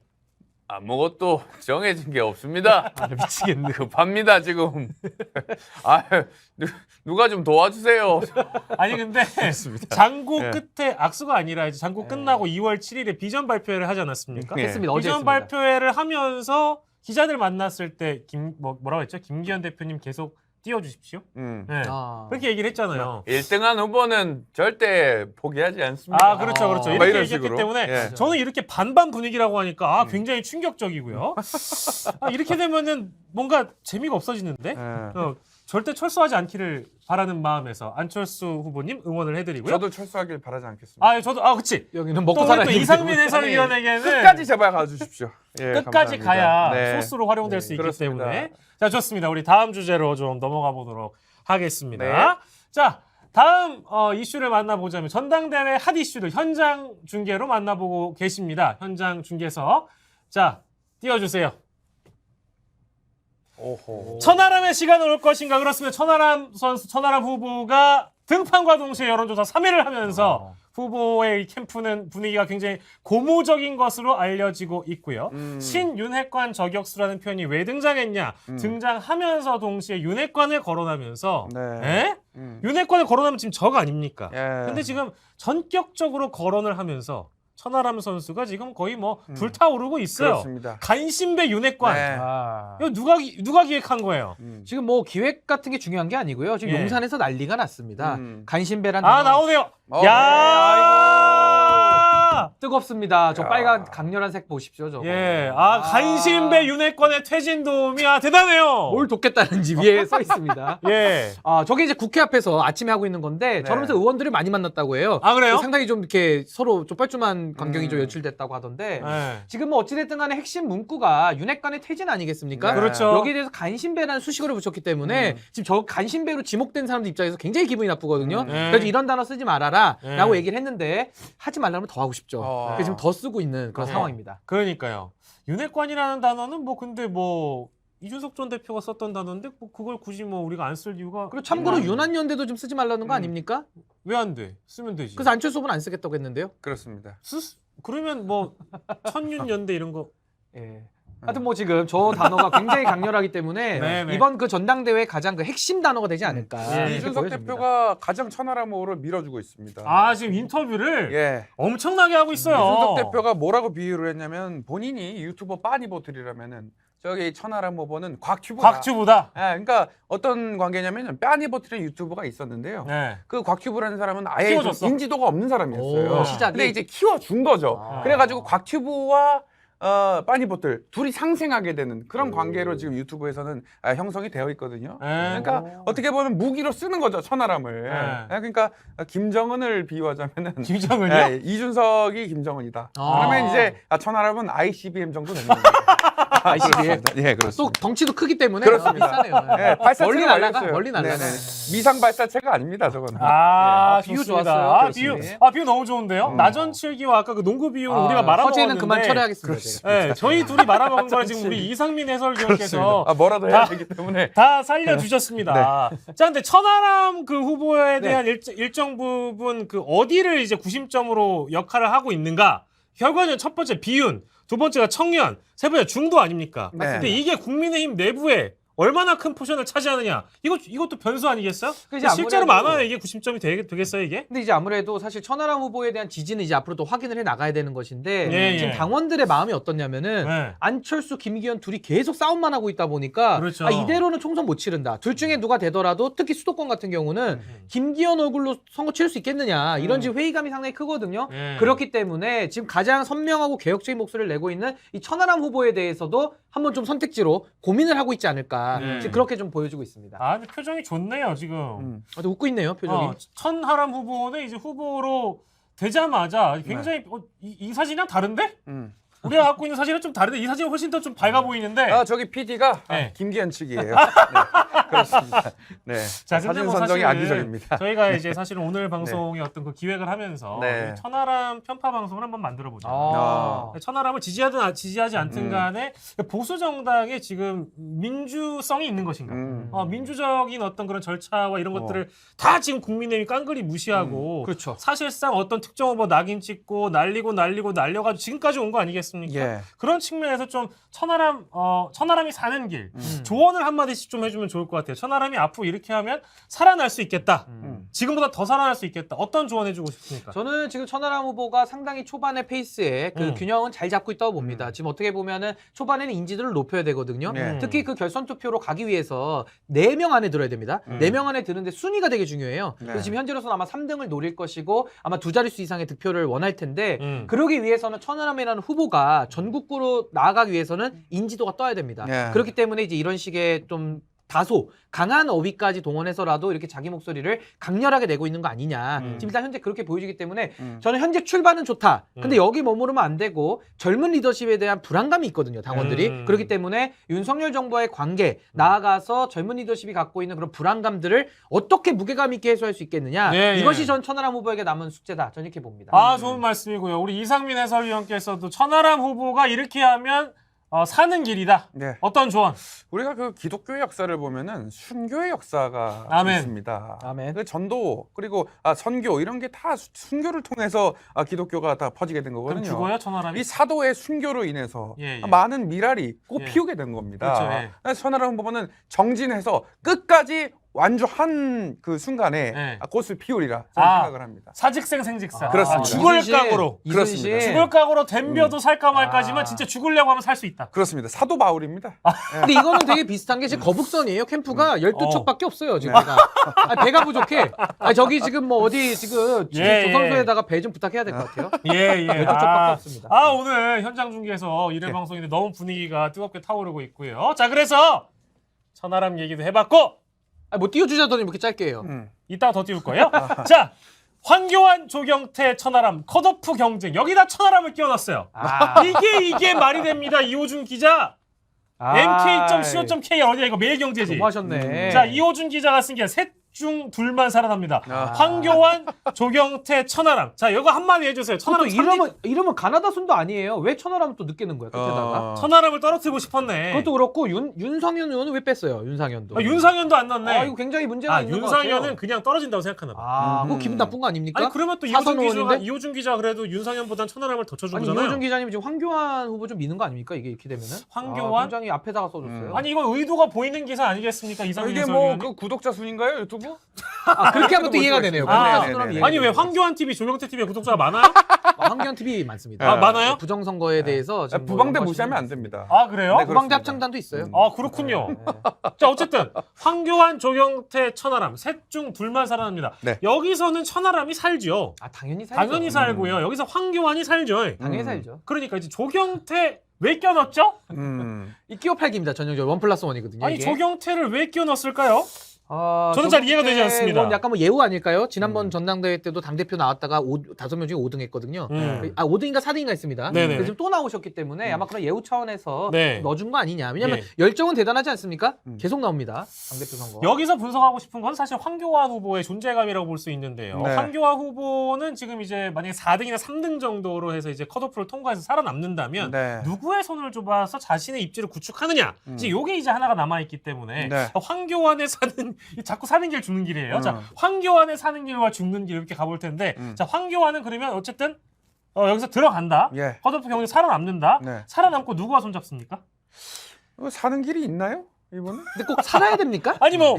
Speaker 3: 아무것도 정해진 게 없습니다.
Speaker 2: 미치겠네.
Speaker 3: 급합니다 지금. 아, 누가 좀 도와주세요.
Speaker 1: 아니 근데 장고
Speaker 4: 예.
Speaker 1: 끝에 악수가 아니라 이제 장고 끝나고 2월 7일에 비전 발표회를 하지 않았습니까?
Speaker 4: 예.
Speaker 2: 했습니다. 어제
Speaker 1: 비전
Speaker 2: 했습니다.
Speaker 1: 발표회를 하면서 기자들 만났을 때 뭐라고 했죠? 김기현 대표님 계속 띄워주십시오. 네.
Speaker 2: 아.
Speaker 1: 그렇게 얘기를 했잖아요.
Speaker 3: 1등한 후보는 절대 포기하지 않습니다.
Speaker 1: 아, 그렇죠, 그렇죠.
Speaker 2: 뭐
Speaker 1: 이렇게
Speaker 4: 이런
Speaker 1: 얘기했기
Speaker 4: 식으로.
Speaker 1: 때문에
Speaker 4: 예.
Speaker 1: 저는 이렇게 반반 분위기라고 하니까 굉장히 충격적이고요. 아, 이렇게 되면은 뭔가 재미가 없어지는데
Speaker 4: 예.
Speaker 1: 절대 철수하지 않기를 바라는 마음에서 안철수 후보님 응원을 해드리고요.
Speaker 4: 저도 철수하길 바라지 않겠습니다.
Speaker 1: 아, 저도 그렇지.
Speaker 2: 여기는
Speaker 1: 또
Speaker 2: 먹고
Speaker 1: 우리
Speaker 2: 살아야
Speaker 1: 또
Speaker 2: 되기
Speaker 1: 이상민
Speaker 2: 때문에.
Speaker 1: 해설위원에게는
Speaker 4: 끝까지 제발 가주십시오. 예,
Speaker 1: 끝까지
Speaker 4: 감사합니다.
Speaker 1: 가야
Speaker 4: 네.
Speaker 1: 소스로 활용될 수 있기
Speaker 4: 그렇습니다.
Speaker 1: 때문에 자 좋습니다. 우리 다음 주제로 좀 넘어가 보도록 하겠습니다.
Speaker 4: 네.
Speaker 1: 자 다음 이슈를 만나보자면 전당대회 핫 이슈를 현장 중계로 만나보고 계십니다. 현장 중계석 자 띄워주세요.
Speaker 4: 오호.
Speaker 1: 천하람의 시간은 올 것인가? 그렇습니다. 천하람 선수, 천하람 후보가 등판과 동시에 여론조사 3위를 하면서 후보의 캠프는 분위기가 굉장히 고무적인 것으로 알려지고 있고요. 신윤핵관 저격수라는 표현이 왜 등장했냐? 등장하면서 동시에 윤핵관을 거론하면서
Speaker 4: 네.
Speaker 1: 에? 윤핵관을 거론하면 지금 적 아닙니까?
Speaker 4: 예.
Speaker 1: 근데 지금 전격적으로 거론을 하면서 천하람 선수가 지금 거의 뭐 불타오르고 있어요.
Speaker 4: 그렇습니다.
Speaker 1: 간신배 윤핵관.
Speaker 4: 네.
Speaker 2: 아.
Speaker 1: 이거 누가 기획한 거예요?
Speaker 2: 지금 뭐 기획 같은 게 중요한 게 아니고요. 지금
Speaker 1: 예.
Speaker 2: 용산에서 난리가 났습니다.
Speaker 4: 음.
Speaker 2: 간신배란
Speaker 1: 아
Speaker 2: 단어
Speaker 1: 나오네요.
Speaker 4: 어,
Speaker 1: 야.
Speaker 2: 뜨겁습니다. 저
Speaker 4: 야.
Speaker 2: 빨간 강렬한 색 보십시오. 저거.
Speaker 1: 예. 간신배 윤핵관의 퇴진 도움이 대단해요.
Speaker 2: 뭘 돕겠다는지 위에 써 있습니다.
Speaker 1: 예.
Speaker 2: 저게 이제 국회 앞에서 아침에 하고 있는 건데 저러면서 의원들을 많이 만났다고 해요.
Speaker 1: 아 그래요?
Speaker 2: 상당히 좀 이렇게 서로 좀 뻘쭘한 광경이 좀 연출됐다고 하던데
Speaker 1: 예.
Speaker 2: 지금 뭐 어찌됐든 간에 핵심 문구가 윤핵관의 퇴진 아니겠습니까?
Speaker 4: 네.
Speaker 1: 그렇죠.
Speaker 2: 여기에 대해서 간신배라는 수식어를 붙였기 때문에 지금 저 간신배로 지목된 사람들 입장에서 굉장히 기분이 나쁘거든요.
Speaker 1: 네.
Speaker 2: 그래서 이런 단어 쓰지 말아라
Speaker 1: 네.
Speaker 2: 라고 얘기를 했는데 하지 말라면 더 하고 싶죠. 그래서 지금 더 쓰고 있는 그런
Speaker 1: 네.
Speaker 2: 상황입니다.
Speaker 1: 그러니까요. 윤핵관이라는 단어는 뭐 근데 뭐 이준석 전 대표가 썼던 단어인데 뭐 그걸 굳이 뭐 우리가 안 쓸 이유가
Speaker 2: 그리고 참고로 윤한연대도 좀 쓰지 말라는 거 아닙니까?
Speaker 1: 왜 안 돼? 쓰면 되지.
Speaker 2: 그래서 안철수 후보는 안 쓰겠다고 했는데요.
Speaker 4: 그렇습니다.
Speaker 1: 그러면 뭐 천윤연대 이런 거
Speaker 2: 예. 하여튼 뭐 지금 저 단어가 굉장히 강렬하기 때문에
Speaker 1: 네, 네.
Speaker 2: 이번 그 전당대회 가장 그 핵심 단어가 되지 않을까.
Speaker 1: 예.
Speaker 2: 이렇게
Speaker 4: 이준석
Speaker 2: 보여집니다.
Speaker 4: 대표가 가장 천하람 후보를 밀어주고 있습니다.
Speaker 1: 지금 인터뷰를
Speaker 4: 예.
Speaker 1: 엄청나게 하고 있어요.
Speaker 4: 이준석 대표가 뭐라고 비유를 했냐면 본인이 유튜버 빠니보틀이라면은 저기 천하람 후보는 곽튜브다.
Speaker 1: 곽튜브다.
Speaker 4: 예, 그러니까 어떤 관계냐면 빠니보틀이라는 유튜버가 있었는데요.
Speaker 1: 네.
Speaker 4: 그 곽튜브라는 사람은 아예 좀
Speaker 1: 키워줬어?
Speaker 4: 인지도가 없는 사람이었어요.
Speaker 2: 오, 시작이?
Speaker 4: 근데 이제 키워준 거죠.
Speaker 2: 아.
Speaker 4: 그래가지고 곽튜브와 빠니보틀 둘이 상생하게 되는 그런 관계로 지금 유튜브에서는 형성이 되어 있거든요.
Speaker 1: 네.
Speaker 4: 그러니까 어떻게 보면 무기로 쓰는 거죠, 천하람을.
Speaker 1: 네.
Speaker 4: 그러니까 김정은을 비유하자면은
Speaker 1: 김정은이요?
Speaker 4: 예, 이준석이 김정은이다.
Speaker 2: 아.
Speaker 4: 그러면 이제 천하람은 ICBM 정도 되는 거예요.
Speaker 2: ICBM.
Speaker 4: 예,
Speaker 2: 또
Speaker 4: 그렇습니다.
Speaker 2: 덩치도 크기 때문에
Speaker 4: 그렇습니다.
Speaker 2: 비싸네요.
Speaker 4: 예, 발사체가
Speaker 2: 멀리 날아가?
Speaker 4: 완료했어요.
Speaker 2: 멀리 날아가.
Speaker 4: 네네. 미상 발사체가 아닙니다, 저거는.
Speaker 2: 비유
Speaker 1: 좋습니다.
Speaker 2: 좋았어요.
Speaker 1: 비유,
Speaker 2: 그렇습니다.
Speaker 1: 비유 너무 좋은데요. 나전칠기와 아까 그 농구 비유는 우리가
Speaker 2: 허재는
Speaker 1: 말아먹었는데.
Speaker 2: 그만 철회하겠습니다. 제가.
Speaker 1: 네, 저희 둘이 말아먹은 거를 지금 우리 이상민 해설위원께서
Speaker 4: 뭐라도 해야
Speaker 1: 다-
Speaker 4: 되기 때문에.
Speaker 1: 다 살려주셨습니다. 자, 근데 천하람 그 후보에
Speaker 2: 네.
Speaker 1: 대한 일정 부분 그 어디를 이제 구심점으로 역할을 하고 있는가? 결과는 첫 번째 비윤, 두 번째가 청년, 세 번째 중도 아닙니까?
Speaker 4: 네.
Speaker 1: 근데 이게 국민의힘 내부에 얼마나 큰 포션을 차지하느냐. 이것도 변수 아니겠어요?
Speaker 2: 이제
Speaker 1: 실제로
Speaker 2: 아무래도-
Speaker 1: 많아요. 이게 90점이 되겠어요, 이게?
Speaker 2: 근데 이제 아무래도 사실 천하람 후보에 대한 지지는 이제 앞으로 또 확인을 해 나가야 되는 것인데
Speaker 1: 예,
Speaker 2: 지금
Speaker 1: 예.
Speaker 2: 당원들의 마음이 어떻냐면은
Speaker 1: 네.
Speaker 2: 안철수, 김기현 둘이 계속 싸움만 하고 있다 보니까
Speaker 1: 그렇죠.
Speaker 2: 아, 이대로는 총선 못 치른다. 둘 중에 누가 되더라도 특히 수도권 같은 경우는 김기현 얼굴로 선거 치를 수 있겠느냐 이런 지금 회의감이 상당히 크거든요.
Speaker 1: 예.
Speaker 2: 그렇기 때문에 지금 가장 선명하고 개혁적인 목소리를 내고 있는 이 천하람 후보에 대해서도 한번 좀 선택지로 고민을 하고 있지 않을까 지금 그렇게 좀 보여주고 있습니다.
Speaker 1: 아, 근데 표정이 좋네요, 지금.
Speaker 2: 근데 웃고 있네요 표정이.
Speaker 1: 천하람 후보는 이제 후보로 되자마자 굉장히 이 사진이랑 다른데? 우리가 갖고 있는 사진은 좀 다른데 이 사진은 훨씬 더 좀 밝아 보이는데.
Speaker 4: 아 저기 PD가
Speaker 1: 네.
Speaker 4: 김기현 측이에요. 네, 그렇습니다. 네.
Speaker 1: 자, 근데
Speaker 4: 사진
Speaker 1: 뭐
Speaker 4: 선정이
Speaker 1: 사실은
Speaker 4: 악의적입니다.
Speaker 1: 저희가 이제 사실은 오늘 방송의 어떤 그 기획을 하면서
Speaker 4: 네.
Speaker 1: 천하람 편파 방송을 한번 만들어 보자.
Speaker 2: 아.
Speaker 1: 천하람을 지지하든 지지하지 않든 간에 보수 정당에 지금 민주성이 있는 것인가? 민주적인 어떤 그런 절차와 이런 것들을 다 지금 국민의힘이 깡그리 무시하고
Speaker 2: 그렇죠.
Speaker 1: 사실상 어떤 특정 후보 낙인 찍고 날려가지고 지금까지 온 거 아니겠습니까?
Speaker 4: 예.
Speaker 1: 그런 측면에서 좀 천하람이 사는 길 조언을 한마디씩 좀 해주면 좋을 것 같아요. 천하람이 앞으로 이렇게 하면 살아날 수 있겠다. 지금보다 더 살아날 수 있겠다. 어떤 조언해주고 싶습니까?
Speaker 2: 저는 지금 천하람 후보가 상당히 초반의 페이스에 그 균형은 잘 잡고 있다고 봅니다. 지금 어떻게 보면은 초반에는 인지도를 높여야 되거든요. 특히 그 결선 투표로 가기 위해서 4명 안에 들어야 됩니다. 4명 안에 드는데 순위가 되게 중요해요. 그래서 지금 현재로서는 아마 3등을 노릴 것이고 아마 2자릿수 이상의 득표를 원할 텐데 그러기 위해서는 천하람이라는 후보가 전국구로 나아가기 위해서는 인지도가 떠야 됩니다. 그렇기 때문에 이제 이런 식의 좀 다소 강한 어휘까지 동원해서라도 이렇게 자기 목소리를 강렬하게 내고 있는 거 아니냐. 지금 일단 현재 그렇게 보여지기 때문에 저는 현재 출발은 좋다. 근데 여기 머무르면 안 되고 젊은 리더십에 대한 불안감이 있거든요. 당원들이. 그렇기 때문에 윤석열 정부와의 관계, 나아가서 젊은 리더십이 갖고 있는 그런 불안감들을 어떻게 무게감 있게 해소할 수 있겠느냐.
Speaker 1: 네,
Speaker 2: 이것이 전 천하람 후보에게 남은 숙제다. 저는 이렇게 봅니다.
Speaker 1: 아, 좋은 말씀이고요. 우리 이상민 해설위원께서도 천하람 후보가 이렇게 하면 사는 길이다.
Speaker 4: 네.
Speaker 1: 어떤 조언?
Speaker 4: 우리가 그 기독교의 역사를 보면은 순교의 역사가
Speaker 1: 아멘.
Speaker 4: 있습니다.
Speaker 2: 아멘.
Speaker 4: 그 전도 그리고 선교 이런 게 다 순교를 통해서 기독교가 다 퍼지게 된
Speaker 1: 그럼
Speaker 4: 거거든요.
Speaker 1: 죽어요, 천하람이?
Speaker 4: 이 사도의 순교로 인해서
Speaker 1: 예, 예.
Speaker 4: 많은 미랄이 꽃
Speaker 1: 예.
Speaker 4: 피우게 된 겁니다.
Speaker 1: 그렇죠, 예.
Speaker 4: 그래서 천하람 후보는 정진해서 끝까지 완주한 그 순간에
Speaker 1: 예.
Speaker 4: 꽃을 피우리라 저는
Speaker 1: 아.
Speaker 4: 생각을 합니다.
Speaker 1: 사직생 생직사.
Speaker 4: 그렇습니다.
Speaker 1: 죽을
Speaker 2: 이순신,
Speaker 1: 각오로.
Speaker 2: 이순신.
Speaker 4: 그렇습니다.
Speaker 1: 죽을 각오로 덤벼도 살까 말까지만
Speaker 2: 아.
Speaker 1: 진짜 죽으려고 하면 살 수 있다.
Speaker 4: 그렇습니다. 사도 바울입니다.
Speaker 2: 근데 이거는 되게 비슷한 게 지금 거북선이에요. 캠프가 12척밖에 없어요. 지금 배가. 배가 부족해. 저기 지금 뭐 어디 지금
Speaker 1: 예,
Speaker 2: 조선소에다가 배 좀 부탁해야 될 것 같아요.
Speaker 1: 예, 예.
Speaker 2: 12척밖에 없습니다.
Speaker 1: 오늘 현장 중계에서 일회 방송인데 너무 분위기가 뜨겁게 타오르고 있고요. 자, 그래서 천하람 얘기도 해봤고
Speaker 2: 뭐 띄워주자더니 이렇게 짧게 해요.
Speaker 1: 이따가 더 띄울 거예요. 자, 황교안, 조경태, 천하람 컷오프 경쟁. 여기다 천하람을 끼워놨어요. 이게 말이 됩니다. 이호준 기자. mk.co.kr 어디야 이거 매일경제지.
Speaker 2: 너무 하셨네.
Speaker 1: 자, 이호준 기자가 쓴 게 셋 중 둘만 살아납니다. 황교안, 조경태, 천하람. 자, 이거 한마디 해주세요.
Speaker 2: 그것도
Speaker 1: 천하람
Speaker 2: 이름은 가나다 순도 아니에요. 왜 천하람을 또 늦게 넣은 거야 끝에다가?
Speaker 1: 천하람을 떨어뜨리고 싶었네.
Speaker 2: 그것도 그렇고 윤상현 의원은 왜 뺐어요? 윤상현도.
Speaker 1: 윤상현도 안 넣었네.
Speaker 2: 이거 굉장히 문제가 있는 것 같아요.
Speaker 1: 윤상현은 그냥 떨어진다고 생각하나 봐.
Speaker 2: 그거 기분 나쁜 거 아닙니까?
Speaker 1: 아니 그러면 또
Speaker 2: 사선
Speaker 1: 이호준 기자 그래도 윤상현보단 천하람을 더 쳐준
Speaker 2: 아니
Speaker 1: 거잖아요.
Speaker 2: 이호준 기자님 지금 황교안 후보 좀 미는 거 아닙니까? 이게 이렇게 되면은?
Speaker 1: 황교안?
Speaker 2: 굉장히 앞에다가 써줬어요.
Speaker 1: 아니 이건 의도가 보이는 기사 아니겠습니까? 이상민
Speaker 4: 이게
Speaker 1: 해설위원이.
Speaker 4: 뭐 그 구독자 수인가요 유튜브?
Speaker 2: 그렇게 하면 또 이해가 되네요.
Speaker 1: 아,
Speaker 2: 구독자 수로는 이해가
Speaker 1: 아니 왜
Speaker 2: 되네요.
Speaker 1: 황교안 TV, 조경태 TV에 구독자가 많아요?
Speaker 2: 황교안 TV 많습니다.
Speaker 1: 아, 많아요?
Speaker 2: 부정선거에 대해서 지금
Speaker 4: 부방대
Speaker 2: 뭐
Speaker 4: 무시하면 안 됩니다.
Speaker 1: 아 그래요?
Speaker 4: 네,
Speaker 2: 부방대
Speaker 4: 그렇습니다.
Speaker 2: 합창단도 있어요.
Speaker 1: 아 그렇군요. 자 어쨌든 황교안, 조경태, 천하람 셋 중 둘만 살아납니다.
Speaker 4: 네.
Speaker 1: 여기서는 천하람이 살죠.
Speaker 2: 당연히 살죠.
Speaker 1: 당연히 살고요. 여기서 황교안이 살죠.
Speaker 2: 당연히 살죠.
Speaker 1: 그러니까 이제 조경태 왜 껴넣었죠?
Speaker 2: 이 끼워 팔기입니다. 전형적으로 1+1이거든요.
Speaker 1: 아니
Speaker 2: 이게.
Speaker 1: 조경태를 왜 껴넣었을까요? 저는
Speaker 2: 저번
Speaker 1: 잘 이해가 되지
Speaker 2: 때
Speaker 1: 않습니다.
Speaker 2: 이건 약간 뭐 예우 아닐까요? 지난번 전당대회 때도 당대표 나왔다가 5명 중에 5등 했거든요. 5등인가 4등인가 했습니다.
Speaker 1: 네네.
Speaker 2: 그래서 지금 또 나오셨기 때문에 아마 그런 예우 차원에서
Speaker 1: 네.
Speaker 2: 넣어준 거 아니냐. 왜냐면
Speaker 1: 예.
Speaker 2: 열정은 대단하지 않습니까? 계속 나옵니다. 당대표 선거.
Speaker 1: 여기서 분석하고 싶은 건 사실 황교안 후보의 존재감이라고 볼 수 있는데요.
Speaker 4: 네.
Speaker 1: 황교안 후보는 지금 이제 만약에 4등이나 3등 정도로 해서 이제 컷오프를 통과해서 살아남는다면
Speaker 4: 네.
Speaker 1: 누구의 손을 좁아서 자신의 입지를 구축하느냐. 이제 요게 이제 하나가 남아있기 때문에
Speaker 4: 네.
Speaker 1: 황교안에 사는 자꾸 사는 길 죽는 길이에요. 자, 황교안에 사는 길과 죽는 길 이렇게 가볼 텐데 자, 황교안은 그러면 어쨌든 여기서 들어간다.
Speaker 4: 예.
Speaker 1: 컷오프 경쟁 살아남는다.
Speaker 4: 네.
Speaker 1: 살아남고 누구와 손잡습니까?
Speaker 4: 사는 길이 있나요? 이번에?
Speaker 2: 근데 꼭 살아야 됩니까?
Speaker 1: 아니 뭐